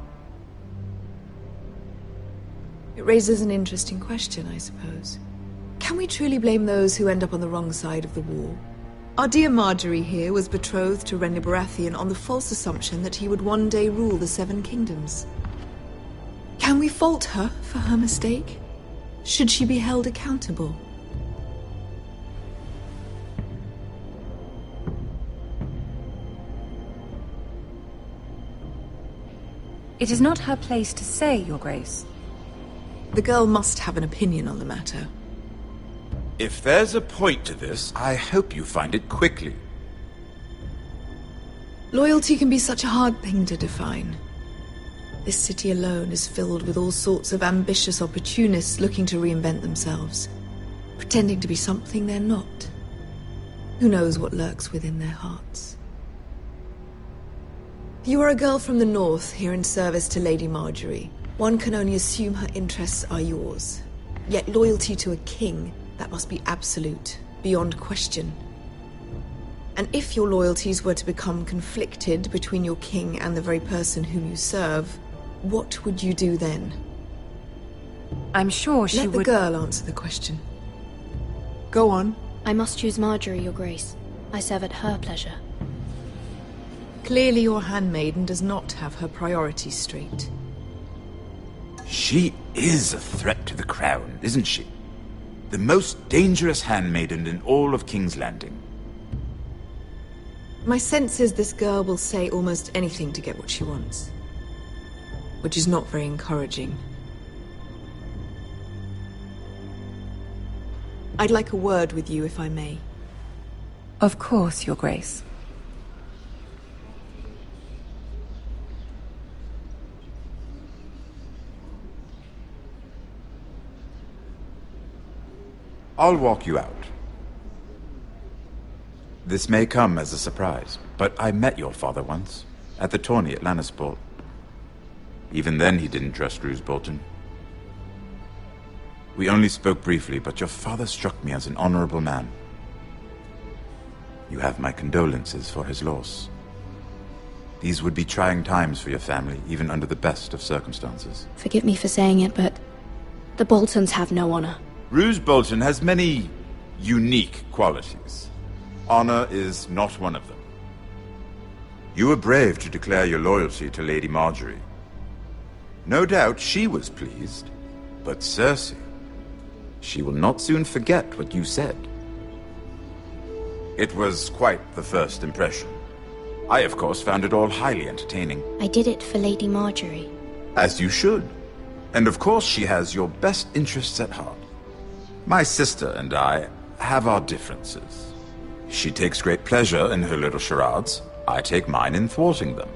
It raises an interesting question, I suppose. Can we truly blame those who end up on the wrong side of the war? Our dear Marjorie here was betrothed to Renly Baratheon on the false assumption that he would one day rule the Seven Kingdoms. Can we fault her for her mistake? Should she be held accountable? It is not her place to say, Your Grace. The girl must have an opinion on the matter. If there's a point to this, I hope you find it quickly. Loyalty can be such a hard thing to define. This city alone is filled with all sorts of ambitious opportunists looking to reinvent themselves, pretending to be something they're not. Who knows what lurks within their hearts? You are a girl from the north, here in service to Lady Marjorie. One can only assume her interests are yours. Yet loyalty to a king, that must be absolute, beyond question. And if your loyalties were to become conflicted between your king and the very person whom you serve, what would you do then? I'm sure she would... Let the girl answer the question. Go on. I must choose Marjorie, Your Grace. I serve at her pleasure. Clearly your handmaiden does not have her priorities straight. She is a threat to the crown, isn't she? The most dangerous handmaiden in all of King's Landing. My sense is this girl will say almost anything to get what she wants. Which is not very encouraging. I'd like a word with you, if I may. Of course, Your Grace. I'll walk you out. This may come as a surprise, but I met your father once, at the tourney at Lannisport. Even then he didn't trust Roose Bolton. We only spoke briefly, but your father struck me as an honorable man. You have my condolences for his loss. These would be trying times for your family, even under the best of circumstances. Forgive me for saying it, but the Boltons have no honor. Roose Bolton has many unique qualities. Honor is not one of them. You were brave to declare your loyalty to Lady Marjorie. No doubt she was pleased, but Cersei, she will not soon forget what you said. It was quite the first impression. I, of course, found it all highly entertaining. I did it for Lady Marjorie. As you should. And of course she has your best interests at heart. My sister and I have our differences. She takes great pleasure in her little charades. I take mine in thwarting them.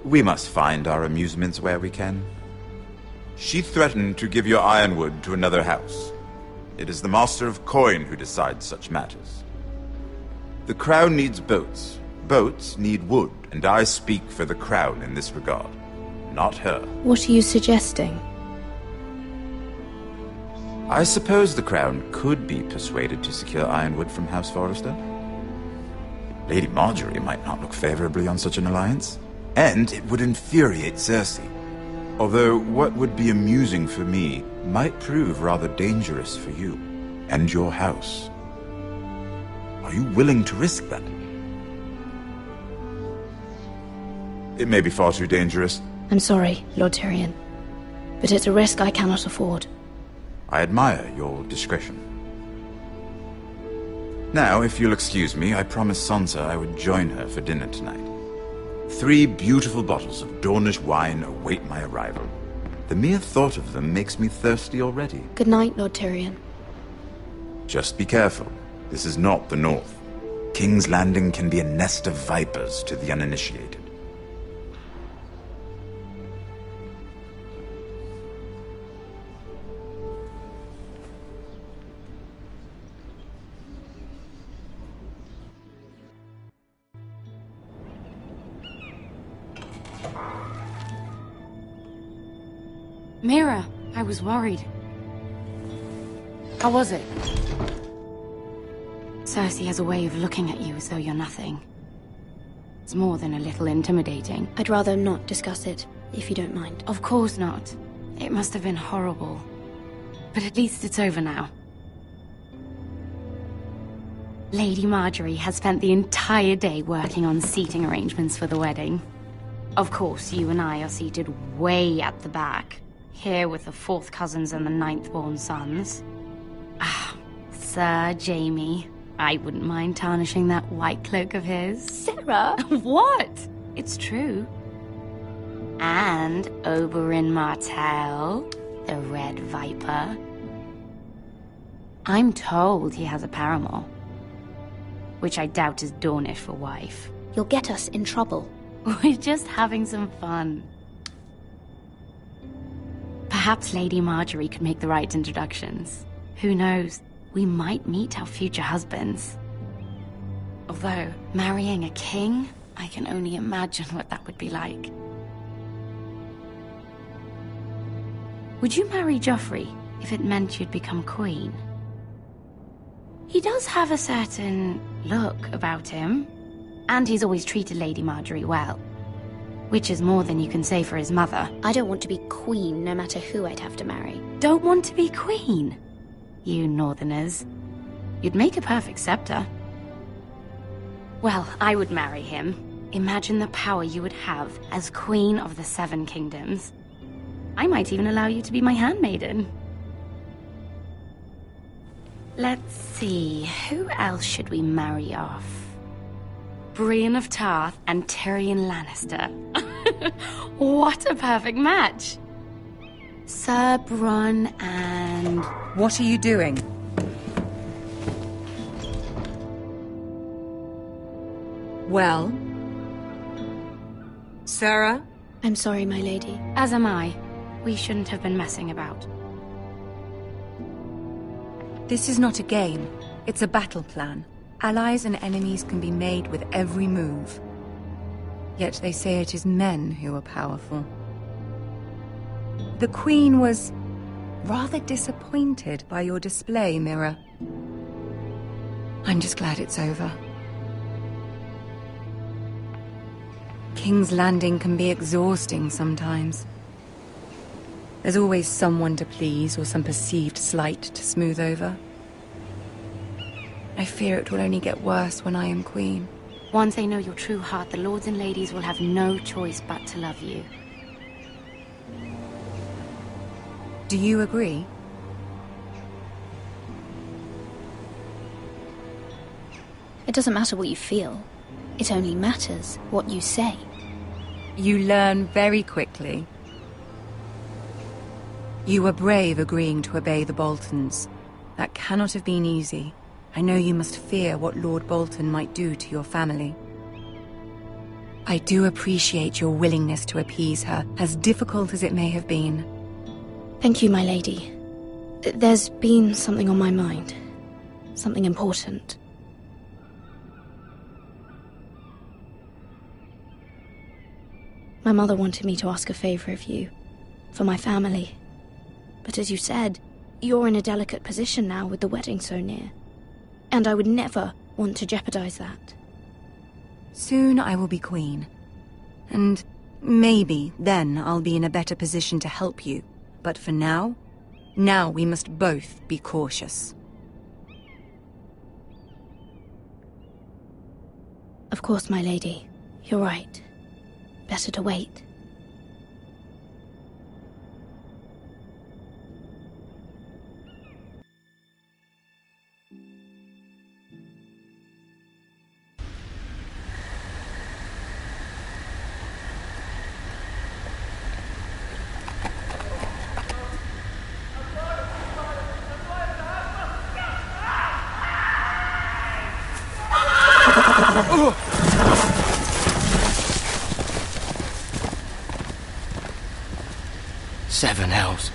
We must find our amusements where we can. She threatened to give your ironwood to another house. It is the Master of Coin who decides such matters. The Crown needs boats. Boats need wood, and I speak for the Crown in this regard, not her. What are you suggesting? I suppose the Crown could be persuaded to secure ironwood from House Forrester. Lady Marjorie might not look favorably on such an alliance, and it would infuriate Cersei. Although what would be amusing for me might prove rather dangerous for you and your house. Are you willing to risk that? It may be far too dangerous. I'm sorry, Lord Tyrion, but it's a risk I cannot afford. I admire your discretion. Now, if you'll excuse me, I promised Sansa I would join her for dinner tonight. 3 beautiful bottles of Dornish wine await my arrival. The mere thought of them makes me thirsty already. Good night, Lord Tyrion. Just be careful. This is not the North. King's Landing can be a nest of vipers to the uninitiated. Mira, I was worried. How was it? Cersei has a way of looking at you as though you're nothing. It's more than a little intimidating. I'd rather not discuss it, if you don't mind. Of course not. It must have been horrible. But at least it's over now. Lady Marjorie has spent the entire day working on seating arrangements for the wedding. Of course, you and I are seated way at the back, here with the 4th cousins and the 9th-born sons. Ah, Sir Jaime. I wouldn't mind tarnishing that white cloak of his. Sarah! What? It's true. And Oberyn Martell, the Red Viper. I'm told he has a paramour, which I doubt is Dornish for wife. You'll get us in trouble. We're just having some fun. Perhaps Lady Marjorie could make the right introductions. Who knows? We might meet our future husbands. Although, marrying a king, I can only imagine what that would be like. Would you marry Joffrey if it meant you'd become queen? He does have a certain look about him, and he's always treated Lady Marjorie well. Which is more than you can say for his mother. I don't want to be queen, no matter who I'd have to marry. Don't want to be queen? You northerners. You'd make a perfect scepter. Well, I would marry him. Imagine the power you would have as Queen of the 7 Kingdoms. I might even allow you to be my handmaiden. Let's see, who else should we marry off? Brienne of Tarth and Tyrion Lannister. What a perfect match! Sir Bronn and... What are you doing? Well? Sarah? I'm sorry, my lady. As am I. We shouldn't have been messing about. This is not a game. It's a battle plan. Allies and enemies can be made with every move. Yet they say it is men who are powerful. The Queen was rather disappointed by your display, Mira. I'm just glad it's over. King's Landing can be exhausting sometimes. There's always someone to please or some perceived slight to smooth over. I fear it will only get worse when I am queen. Once they know your true heart, the lords and ladies will have no choice but to love you. Do you agree? It doesn't matter what you feel. It only matters what you say. You learn very quickly. You were brave agreeing to obey the Boltons. That cannot have been easy. I know you must fear what Lord Bolton might do to your family. I do appreciate your willingness to appease her, as difficult as it may have been. Thank you, my lady. There's been something on my mind. Something important. My mother wanted me to ask a favor of you. For my family. But as you said, you're in a delicate position now with the wedding so near. And I would never want to jeopardize that. Soon I will be queen. And maybe then I'll be in a better position to help you. But for now we must both be cautious. Of course, my lady. You're right. Better to wait. Seven hells.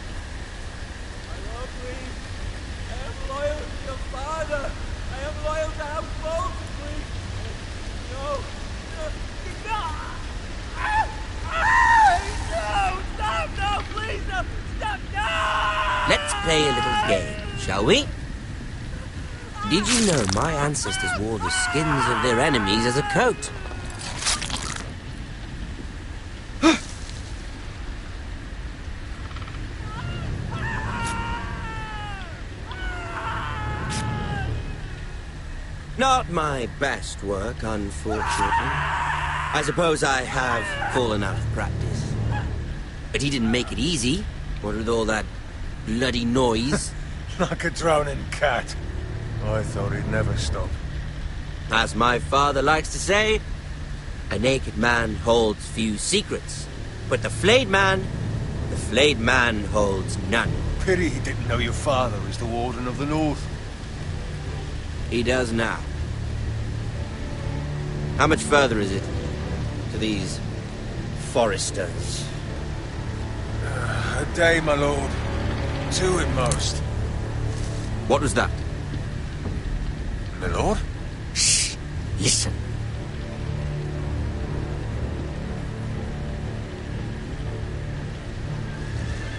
Let's play a little game, shall we? Did you know my ancestors wore the skins of their enemies as a coat? Not my best work, unfortunately. I suppose I have fallen out of practice. But he didn't make it easy, what with all that bloody noise. Like a drowning cat. I thought he'd never stop. As my father likes to say, a naked man holds few secrets. But the flayed man holds none. Pity he didn't know your father is the Warden of the North. He does now. How much further is it to these foresters? A day, my lord. 2 at most. What was that? My lord? Shh! Listen.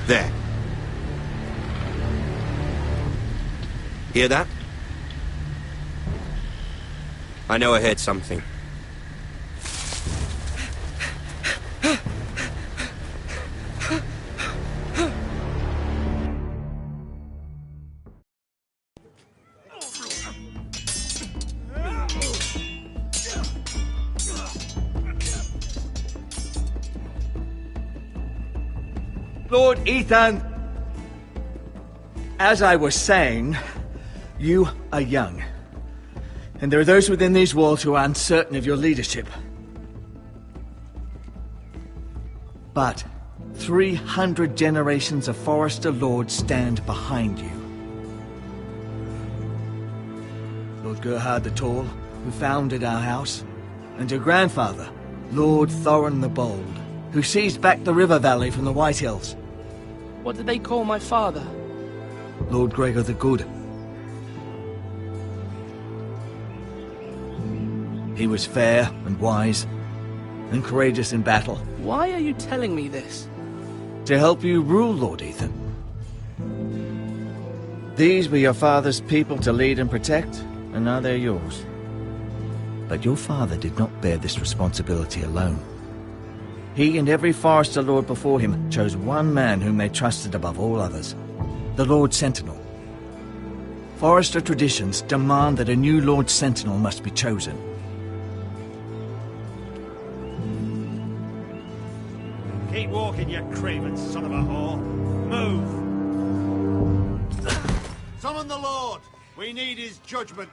There. Hear that? I know I heard something. Lord Ethan, as I was saying, you are young. And there are those within these walls who are uncertain of your leadership. But 300 generations of Forester Lords stand behind you. Lord Gerhard the Tall, who founded our house, and your grandfather, Lord Thorin the Bold, who seized back the river valley from the White Hills. What did they call my father? Lord Gregor the Good. He was fair and wise, and courageous in battle. Why are you telling me this? To help you rule, Lord Ethan. These were your father's people to lead and protect, and now they're yours. But your father did not bear this responsibility alone. He and every Forester Lord before him chose one man whom they trusted above all others, the Lord Sentinel. Forester traditions demand that a new Lord Sentinel must be chosen. Keep walking, you craven son of a whore. Move! Summon the Lord! We need his judgment.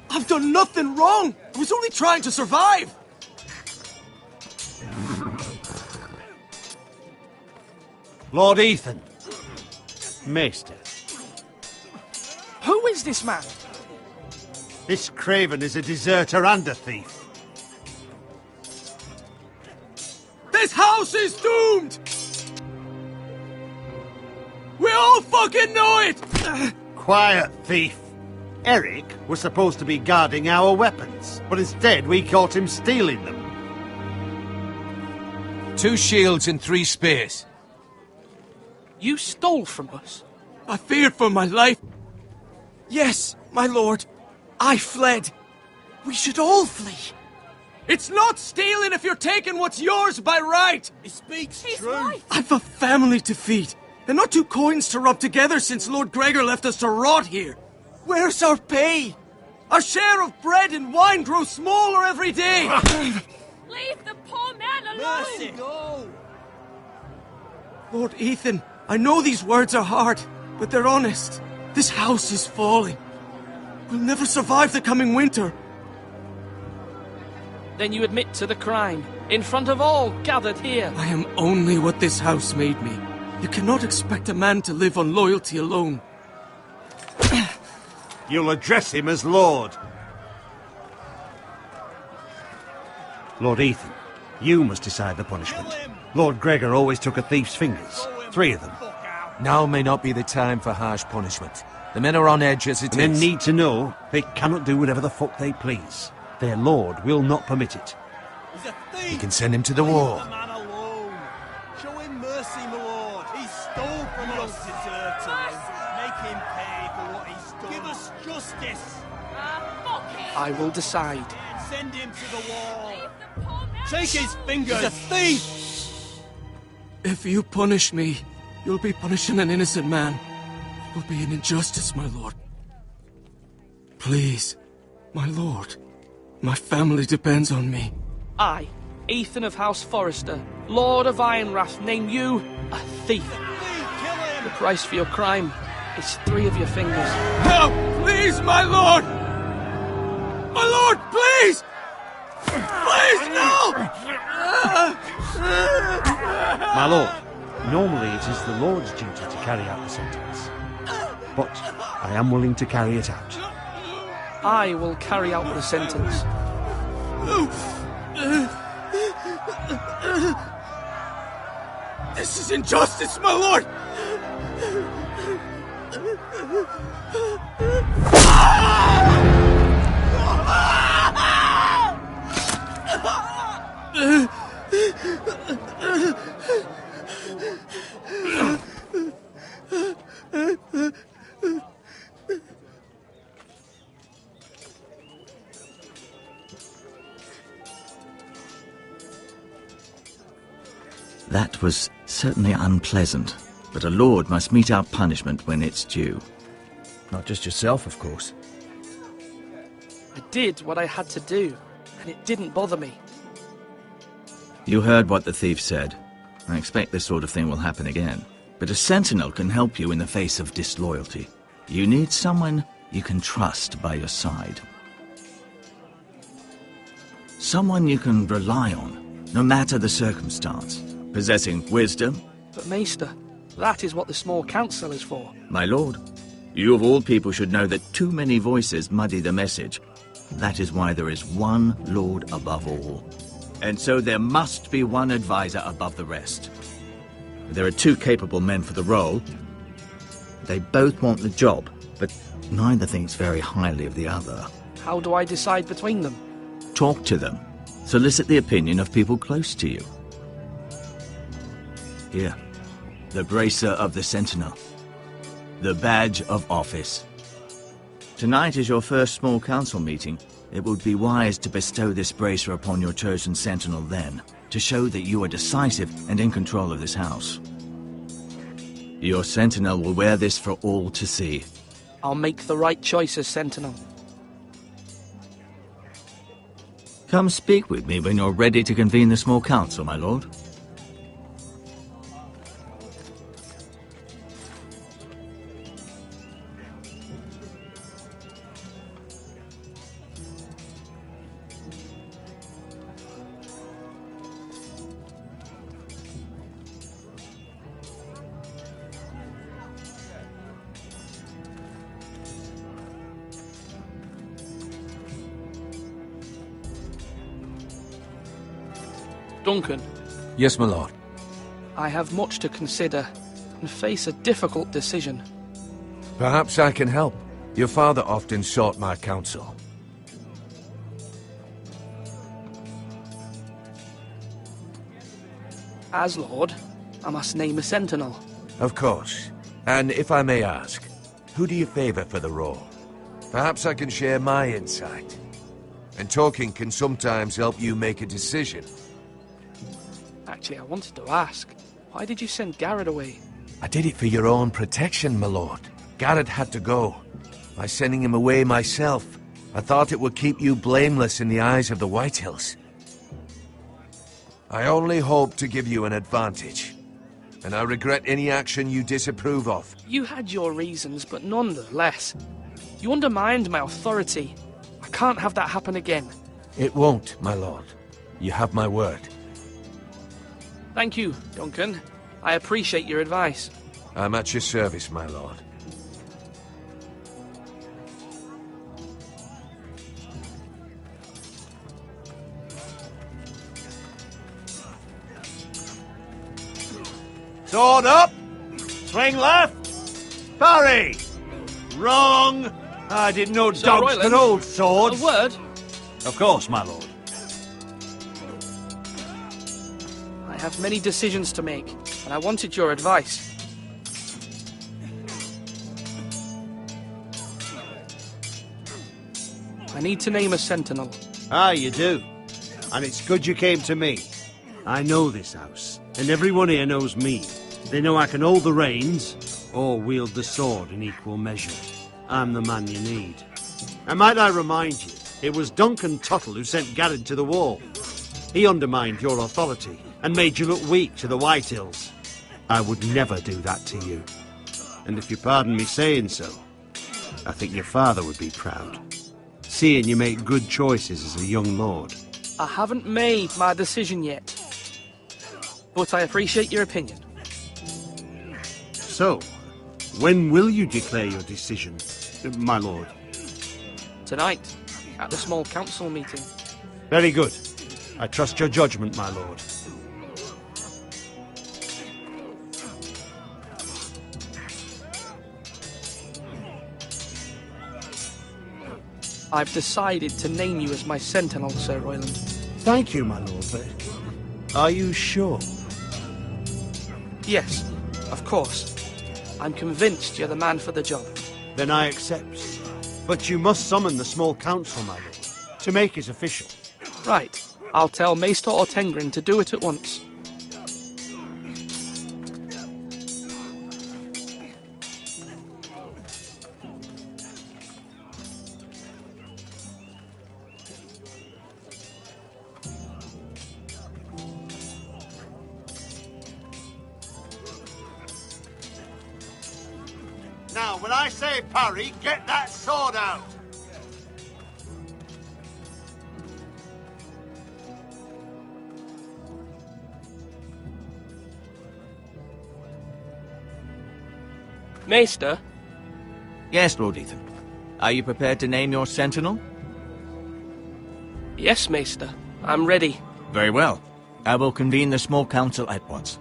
I've done nothing wrong! I was only trying to survive! Lord Ethan. Maester. Who is this man? This craven is a deserter and a thief. This house is doomed! We all fucking know it! Quiet, thief. Eric was supposed to be guarding our weapons, but instead we caught him stealing them. 2 shields and 3 spears. You stole from us? I feared for my life. Yes, my lord. I fled. We should all flee. It's not stealing if you're taking what's yours by right. He speaks true. Right. I've a family to feed, and not 2 coins to rub together since Lord Gregor left us to rot here. Where's our pay? Our share of bread and wine grows smaller every day. Leave the poor man alone! Mercy. No. Lord Ethan, I know these words are hard, but they're honest. This house is falling. We'll never survive the coming winter. Then you admit to the crime, in front of all gathered here. I am only what this house made me. You cannot expect a man to live on loyalty alone. You'll address him as Lord. Lord Ethan, you must decide the punishment. Lord Gregor always took a thief's fingers. 3 of them. Now may not be the time for harsh punishment. The men are on edge as it is. Men need to know they cannot do whatever the fuck they please. Their lord will not permit it. He's a thief! You can send him to the war. Leave the man alone. Show him mercy, my lord. He stole from us. Deserve to him. Make him pay justice! I will decide. Send him to the wall! Take his fingers! He's a thief! If you punish me, you'll be punishing an innocent man. It will be an injustice, my lord. Please, my lord. My family depends on me. I, Ethan of House Forrester, Lord of Ironrath, name you a thief. The price for your crime is 3 of your fingers. Help! Please, my lord! My lord, please! Please, no! My lord, normally it is the Lord's duty to carry out the sentence. But I am willing to carry it out. I will carry out the sentence. This is injustice, my lord! That was certainly unpleasant, but a lord must mete out punishment when it's due. Not just yourself, of course. I did what I had to do, and it didn't bother me. You heard what the thief said. I expect this sort of thing will happen again. But a sentinel can help you in the face of disloyalty. You need someone you can trust by your side. Someone you can rely on, no matter the circumstance. Possessing wisdom. But Maester, that is what the small council is for. My lord, you of all people should know that too many voices muddy the message. That is why there is one lord above all. And so there must be one advisor above the rest. There are 2 capable men for the role. They both want the job, but neither thinks very highly of the other. How do I decide between them? Talk to them. Solicit the opinion of people close to you. Here, the bracer of the Sentinel. The badge of office. Tonight is your first small council meeting. It would be wise to bestow this bracer upon your chosen Sentinel then, to show that you are decisive and in control of this house. Your Sentinel will wear this for all to see. I'll make the right choice as Sentinel. Come speak with me when you're ready to convene the small council, my lord. Duncan. Yes, my lord. I have much to consider and face a difficult decision. Perhaps I can help. Your father often sought my counsel. As Lord, I must name a sentinel. Of course. And if I may ask, who do you favor for the role? Perhaps I can share my insight. And talking can sometimes help you make a decision. Actually, I wanted to ask, why did you send Garrett away? I did it for your own protection, my lord. Garrett had to go. By sending him away myself, I thought it would keep you blameless in the eyes of the Whitehills. I only hope to give you an advantage, and I regret any action you disapprove of. You had your reasons, but nonetheless, you undermined my authority. I can't have that happen again. It won't, my lord. You have my word. Thank you, Duncan. I appreciate your advice. I'm at your service, my lord. Sword up! Swing left! Parry! Wrong! I didn't know Sir dogs Royland, could hold swords. A word? Of course, my lord. I have many decisions to make, and I wanted your I need to name a sentinel. Ah, you do. And it's good you came to me. I know this house, and everyone here knows me. They know I can hold the reins, or wield the sword in equal measure. I'm the man you need. And might I remind you, it was Duncan Tuttle who sent Garrett to the wall. He undermined your authority, and made you look weak to the White Hills. I would never do that to you. And if you pardon me saying so, I think your father would be proud, seeing you make good choices as a young lord. I haven't made my decision yet, but I appreciate your opinion. So, when will you declare your decision, my lord? Tonight, at the small council meeting. Very good. I trust your judgment, my lord. I've decided to name you as my sentinel, Sir Royland. Thank you, my lord, but are you sure? Yes, of course. I'm convinced you're the man for the job. Then I accept. But you must summon the small council, my lord, to make it official. Right. I'll tell Maester Ortengrin to do it at once. Now, when I say parry, get that sword out! Maester? Yes, Lord Ethan. Are you prepared to name your sentinel? Yes, Maester. I'm ready. Very well. I will convene the small council at once.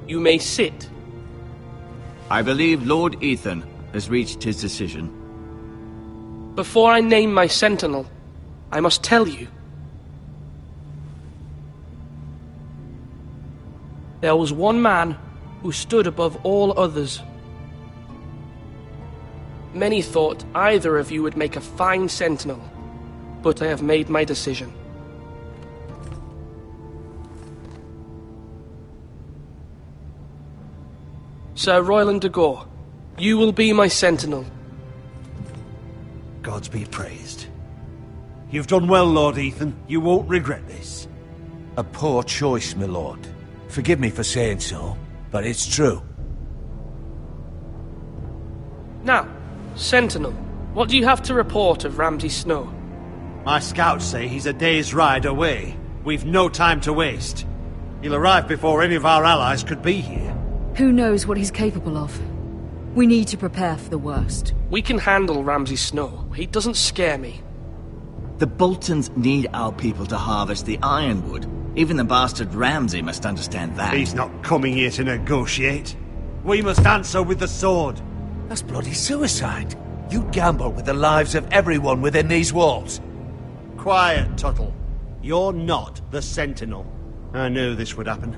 You may sit. I believe Lord Ethan has reached his decision. Before I name my sentinel, I must tell you. There was one man who stood above all others. Many thought either of you would make a fine sentinel, but I have made my decision. Sir Royland de Gore, you will be my sentinel. Gods be praised. You've done well, Lord Ethan. You won't regret this. A poor choice, my lord. Forgive me for saying so, but it's true. Now, Sentinel, what do you have to report of Ramsay Snow? My scouts say he's a day's ride away. We've no time to waste. He'll arrive before any of our allies could be here. Who knows what he's capable of? We need to prepare for the worst. We can handle Ramsay Snow. He doesn't scare me. The Boltons need our people to harvest the ironwood. Even the bastard Ramsay must understand that. He's not coming here to negotiate. We must answer with the sword. That's bloody suicide. You gamble with the lives of everyone within these walls. Quiet, Tuttle. You're not the Sentinel. I knew this would happen.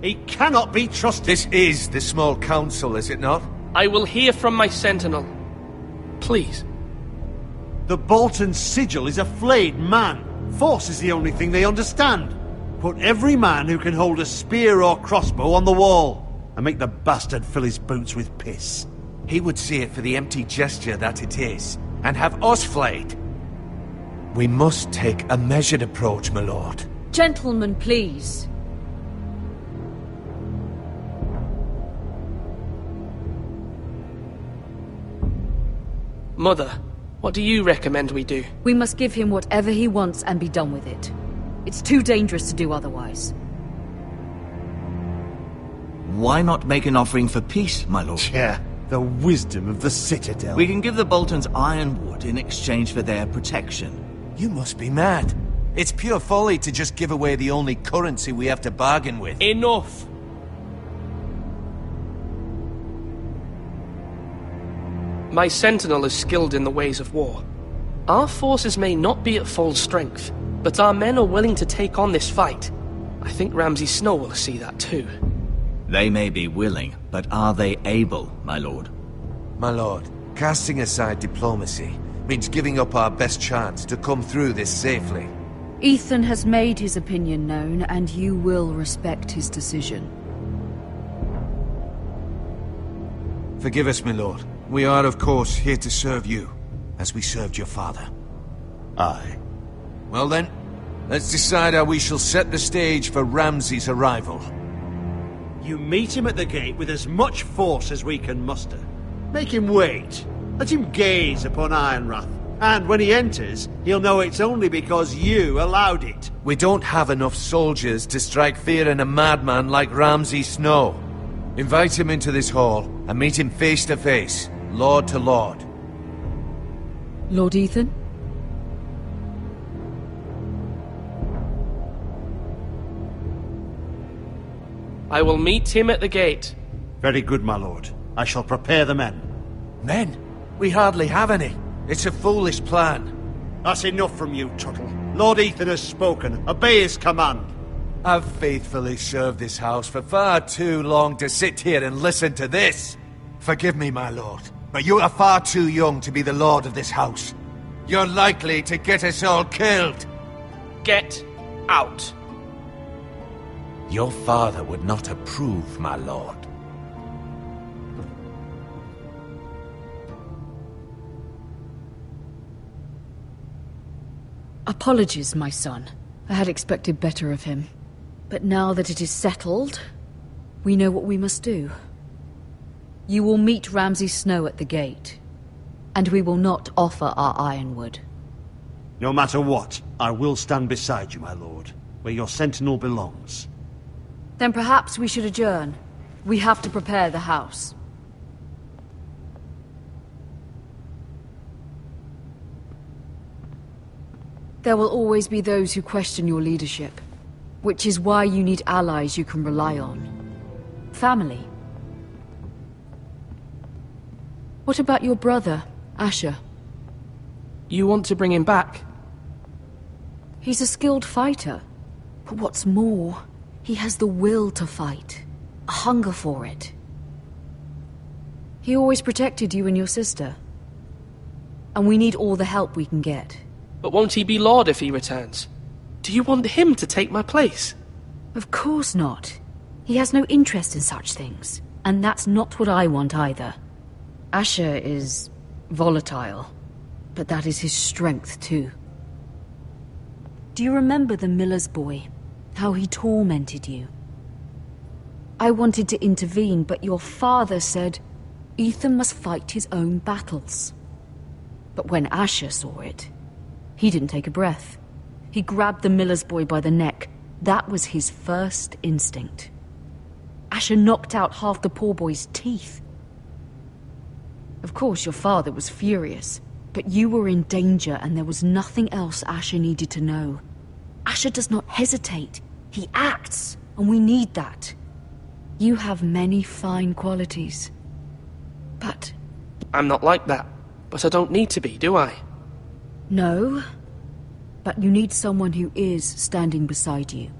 He cannot be trusted. This is the small council, is it not? I will hear from my Sentinel. Please. The Bolton sigil is a flayed man. Force is the only thing they understand. Put every man who can hold a spear or crossbow on the wall, and make the bastard fill his boots with piss. He would see it for the empty gesture that it is, and have us flayed. We must take a measured approach, my lord. Gentlemen, please. Mother, what do you recommend we do? We must give him whatever he wants and be done with it. It's too dangerous to do otherwise. Why not make an offering for peace, my lord? Yeah, The wisdom of the Citadel. We can give the Boltons ironwood in exchange for their protection. You must be mad. It's pure folly to just give away the only currency we have to bargain with. Enough! My sentinel is skilled in the ways of war. Our forces may not be at full strength, but our men are willing to take on this fight. I think Ramsay Snow will see that too. They may be willing, but are they able, my lord? My lord, casting aside diplomacy means giving up our best chance to come through this safely. Ethan has made his opinion known, and you will respect his decision. Forgive us, my lord. We are, of course, here to serve you, as we served your father. Aye. Well then, let's decide how we shall set the stage for Ramsay's arrival. You meet him at the gate with as much force as we can muster. Make him wait. Let him gaze upon Ironrath. And when he enters, he'll know it's only because you allowed it. We don't have enough soldiers to strike fear in a madman like Ramsay Snow. Invite him into this hall and meet him face to face, lord to lord. Lord Ethan? I will meet him at the gate. Very good, my lord. I shall prepare the men. Men? We hardly have any. It's a foolish plan. That's enough from you, Tuttle. Lord Ethan has spoken. Obey his command. I've faithfully served this house for far too long to sit here and listen to this. Forgive me, my lord, but you are far too young to be the lord of this house. You're likely to get us all killed. Get out. Your father would not approve, my lord. Apologies, my son. I had expected better of him. But now that it is settled, we know what we must do. You will meet Ramsay Snow at the gate, and we will not offer our ironwood. No matter what, I will stand beside you, my lord, where your sentinel belongs. Then perhaps we should adjourn. We have to prepare the house. There will always be those who question your leadership, which is why you need allies you can rely on. Family. What about your brother, Asher? You want to bring him back? He's a skilled fighter. But what's more, he has the will to fight. A hunger for it. He always protected you and your sister. And we need all the help we can get. But won't he be Lord if he returns? Do you want him to take my place? Of course not. He has no interest in such things. And that's not what I want either. Asher is volatile, but that is his strength too. Do you remember the miller's boy? How he tormented you? I wanted to intervene, but your father said Ethan must fight his own battles. But when Asher saw it, he didn't take a breath. He grabbed the miller's boy by the neck. That was his first instinct. Asher knocked out half the poor boy's teeth. Of course, your father was furious, but you were in danger and there was nothing else Asher needed to know. Asher does not hesitate. He acts, and we need that. You have many fine qualities. But... I'm not like that, but I don't need to be, do I? No, but you need someone who is standing beside you.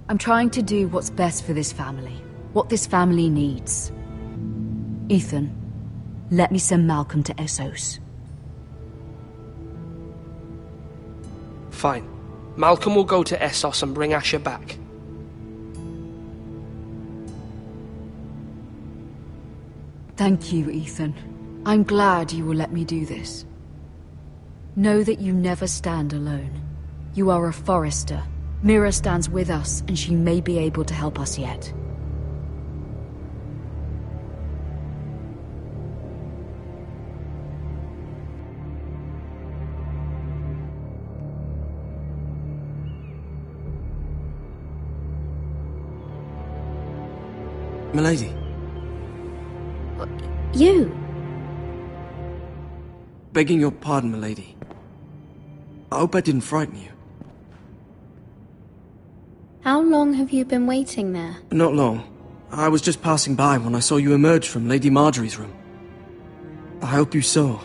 I'm trying to do what's best for this family, what this family needs. Ethan, let me send Malcolm to Essos. Fine. Malcolm will go to Essos and bring Asher back. Thank you, Ethan. I'm glad you will let me do this. Know that you never stand alone. You are a Forester. Mira stands with us, and she may be able to help us yet. Milady. You? Begging your pardon, milady. I hope I didn't frighten you. How long have you been waiting there? Not long. I was just passing by when I saw you emerge from Lady Marjorie's room. I hope you saw.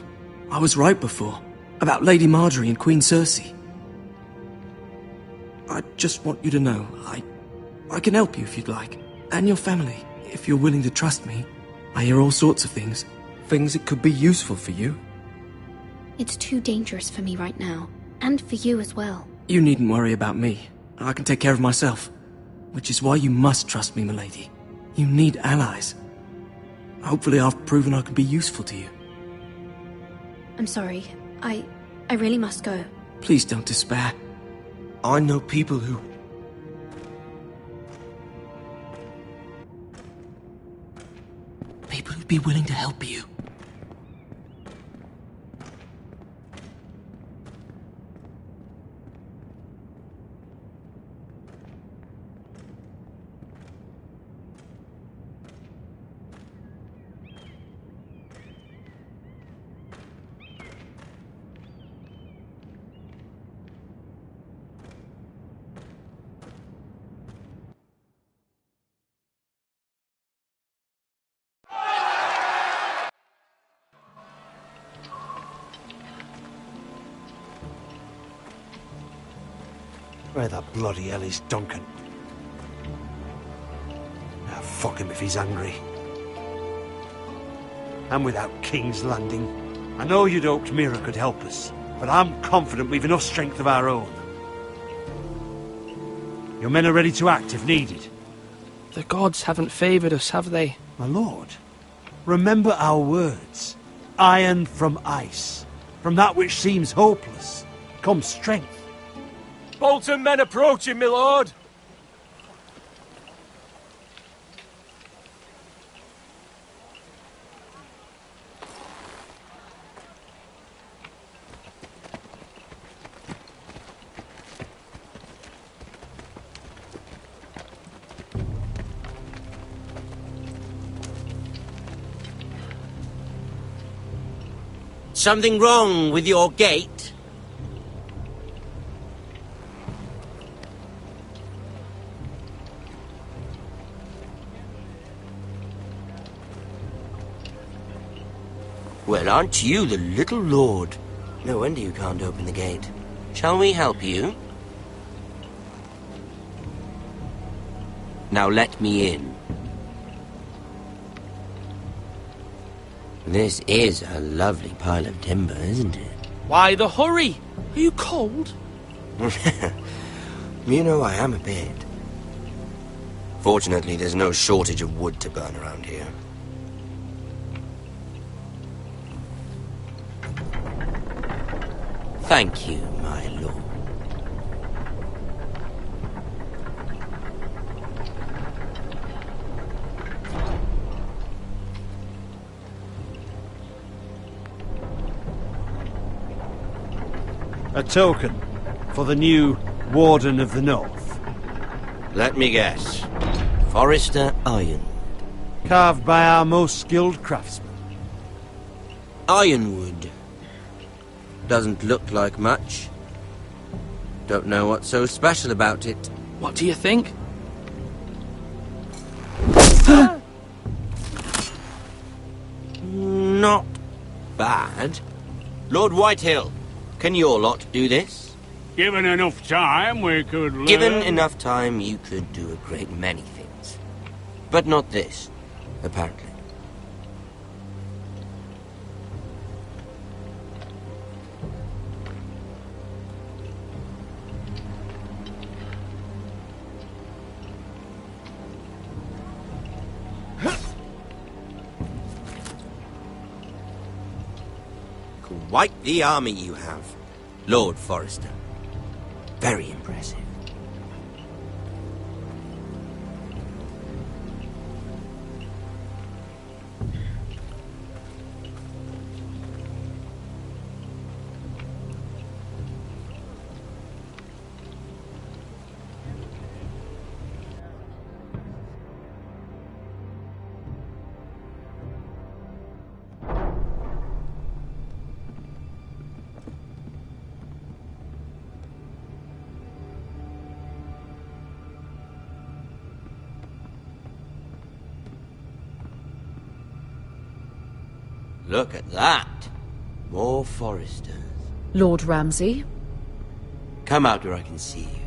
I was right before. About Lady Marjorie and Queen Cersei. I just want you to know, I can help you if you'd like. And your family, if you're willing to trust me. I hear all sorts of things. Things that could be useful for you. It's too dangerous for me right now. And for you as well. You needn't worry about me. I can take care of myself. Which is why you must trust me, milady. You need allies. Hopefully I've proven I can be useful to you. I'm sorry. I really must go. Please don't despair. I know people who... People who'd be willing to help you. Where the bloody hell is Duncan? Ah, fuck him if he's angry. I'm without King's Landing. I know you'd hoped Mira could help us, but I'm confident we've enough strength of our own. Your men are ready to act if needed. The gods haven't favoured us, have they? My lord, remember our words. Iron from ice. From that which seems hopeless comes strength. Bolton men approaching, my lord! Something wrong with your gate? Well, aren't you the little lord? No wonder you can't open the gate. Shall we help you? Now let me in. This is a lovely pile of timber, isn't it? Why the hurry? Are you cold? You know I am a bit. Fortunately, there's no shortage of wood to burn around here. Thank you, my lord. A token for the new Warden of the North. Let me guess. Forrester Ironwood. Carved by our most skilled craftsmen. Ironwood. Doesn't look like much. Don't know what's so special about it. What do you think? Not bad. Lord Whitehill, can your lot do this? Given enough time, we could learn. Given enough time, you could do a great many things. But not this, apparently. Quite the army you have, Lord Forrester. Very impressive. Look at that. More Foresters. Lord Ramsay? Come out where I can see you.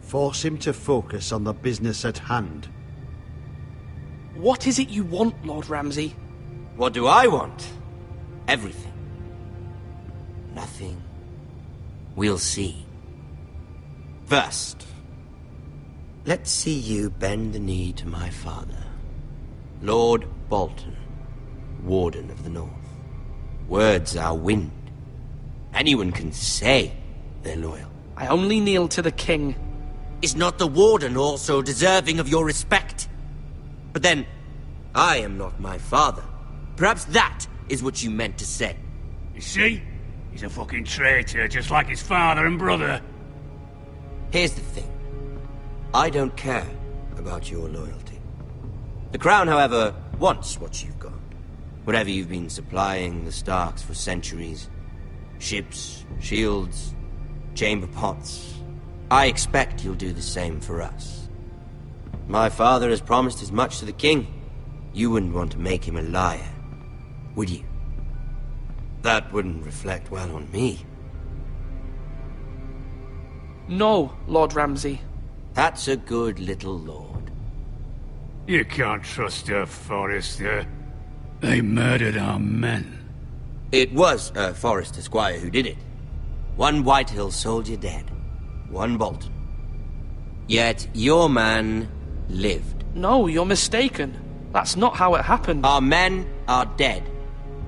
Force him to focus on the business at hand. What is it you want, Lord Ramsay? What do I want? Everything. Nothing. We'll see. First, let's see you bend the knee to my father, Lord Bolton, Warden of the North. Words are wind. Anyone can say they're loyal. I only kneel to the king. Is not the Warden also deserving of your respect? But then, I am not my father. Perhaps that is what you meant to say. You see? He's a fucking traitor, just like his father and brother. Here's the thing. I don't care about your loyalty. The Crown, however, wants what you've got. Whatever you've been supplying the Starks for centuries. Ships, shields, chamber pots. I expect you'll do the same for us. My father has promised as much to the king. You wouldn't want to make him a liar, would you? That wouldn't reflect well on me. No, Lord Ramsay. That's a good little lord. You can't trust a Forester. They murdered our men. It was a Forester squire who did it. One Whitehill soldier dead. One Bolton. Yet your man lived. No, you're mistaken. That's not how it happened. Our men are dead.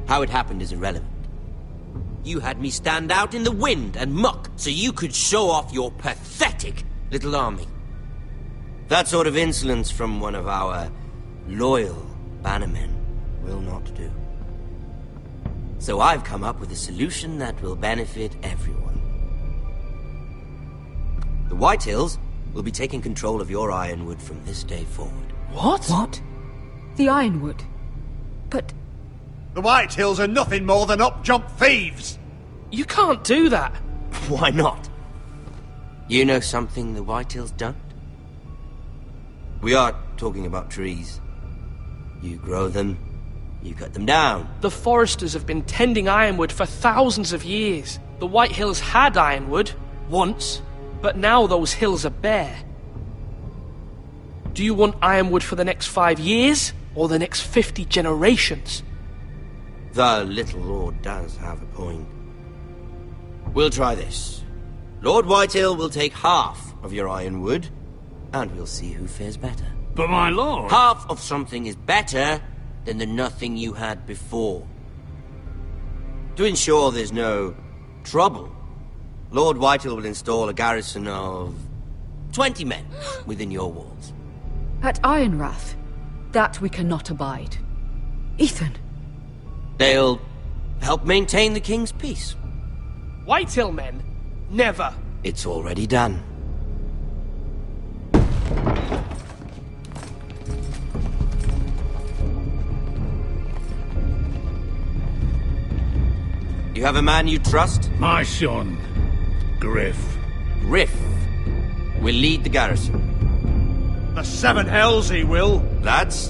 How it happened is irrelevant. You had me stand out in the wind and muck so you could show off your pathetic little army. That sort of insolence from one of our loyal bannermen will not do. So I've come up with a solution that will benefit everyone. The Whitehills will be taking control of your Ironwood from this day forward. What? What? The Ironwood? But... The Whitehills are nothing more than up-jump thieves! You can't do that! Why not? You know something the Whitehills don't? We are talking about trees. You grow them, you cut them down. The Foresters have been tending Ironwood for thousands of years. The Whitehills had Ironwood, once, but now those hills are bare. Do you want Ironwood for the next 5 years, or the next 50 generations? The little lord does have a point. We'll try this. Lord Whitehill will take half of your Ironwood, and we'll see who fares better. But my lord... Half of something is better than the nothing you had before. To ensure there's no trouble, Lord Whitehill will install a garrison of 20 men within your walls. At Ironrath? That we cannot abide. Ethan! They'll help maintain the king's peace. Whitehill men? Never. It's already done. You have a man you trust? My son, Griff. Griff will lead the garrison. The seven hells he will. Lads,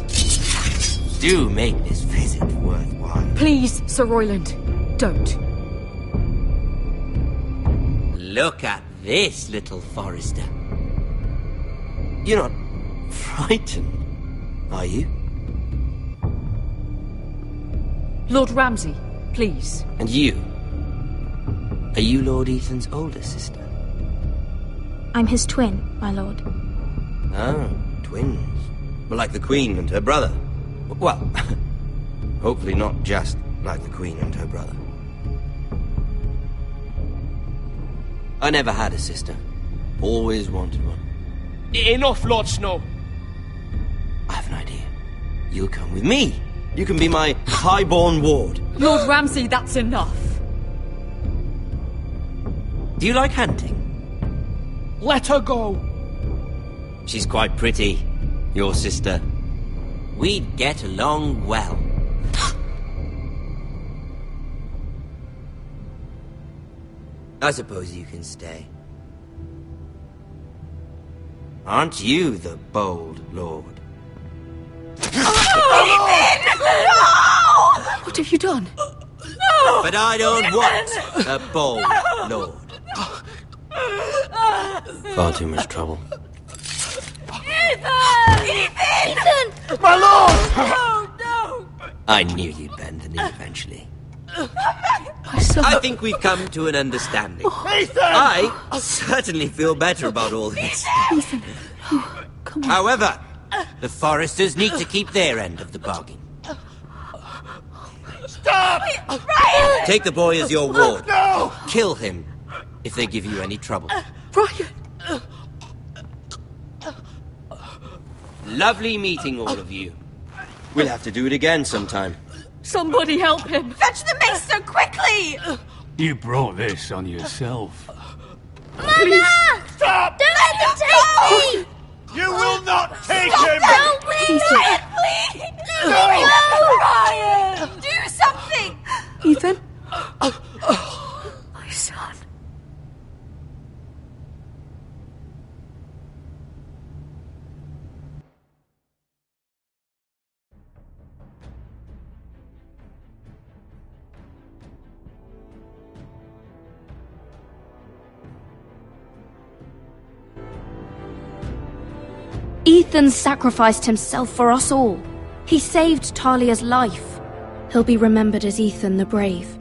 do make this visit worthwhile. Please, Sir Royland, don't. Look at this, little Forester. You're not frightened, are you? Lord Ramsay, please. And you? Are you Lord Ethan's older sister? I'm his twin, my lord. Oh, twins. Well, like the Queen and her brother. Well, hopefully not just like the Queen and her brother. I never had a sister. Always wanted one. Enough, Lord Snow. I have an idea. You'll come with me. You can be my highborn ward. Lord Ramsay, that's enough. Do you like hunting? Let her go. She's quite pretty, your sister. We'd get along well. I suppose you can stay. Aren't you the bold lord? What have you done? But I don't want a bold lord. Far too much trouble. Ethan! My lord! No! I knew you'd bend the knee eventually. My son. I think we've come to an understanding. Ethan! I certainly feel better about all this. Ethan. Oh, come on. However, the Foresters need to keep their end of the bargain. Stop! Ryan! Take the boy as your ward. No! Kill him if they give you any trouble. Ryan! Lovely meeting all of you. We'll have to do it again sometime. Somebody help him! Fetch the mace so quickly! You brought this on yourself. Mother! Stop! Don't let them take me! You will not take Stop him! them! Ryan, please! No! Ryan! Do something! Ethan? My son. Ethan sacrificed himself for us all. He saved Talia's life. He'll be remembered as Ethan the Brave.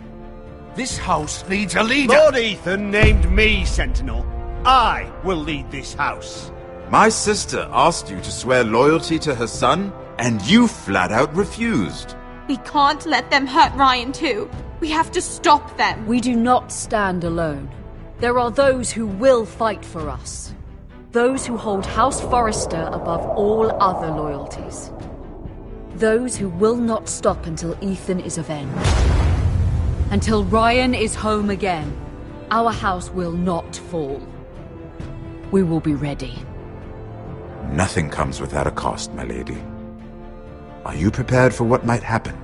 This house needs a leader. Lord Ethan named me Sentinel. I will lead this house. My sister asked you to swear loyalty to her son, and you flat out refused. We can't let them hurt Ryan too. We have to stop them. We do not stand alone. There are those who will fight for us. Those who hold House Forrester above all other loyalties. Those who will not stop until Ethan is avenged. Until Ryan is home again, our house will not fall. We will be ready. Nothing comes without a cost, my lady. Are you prepared for what might happen?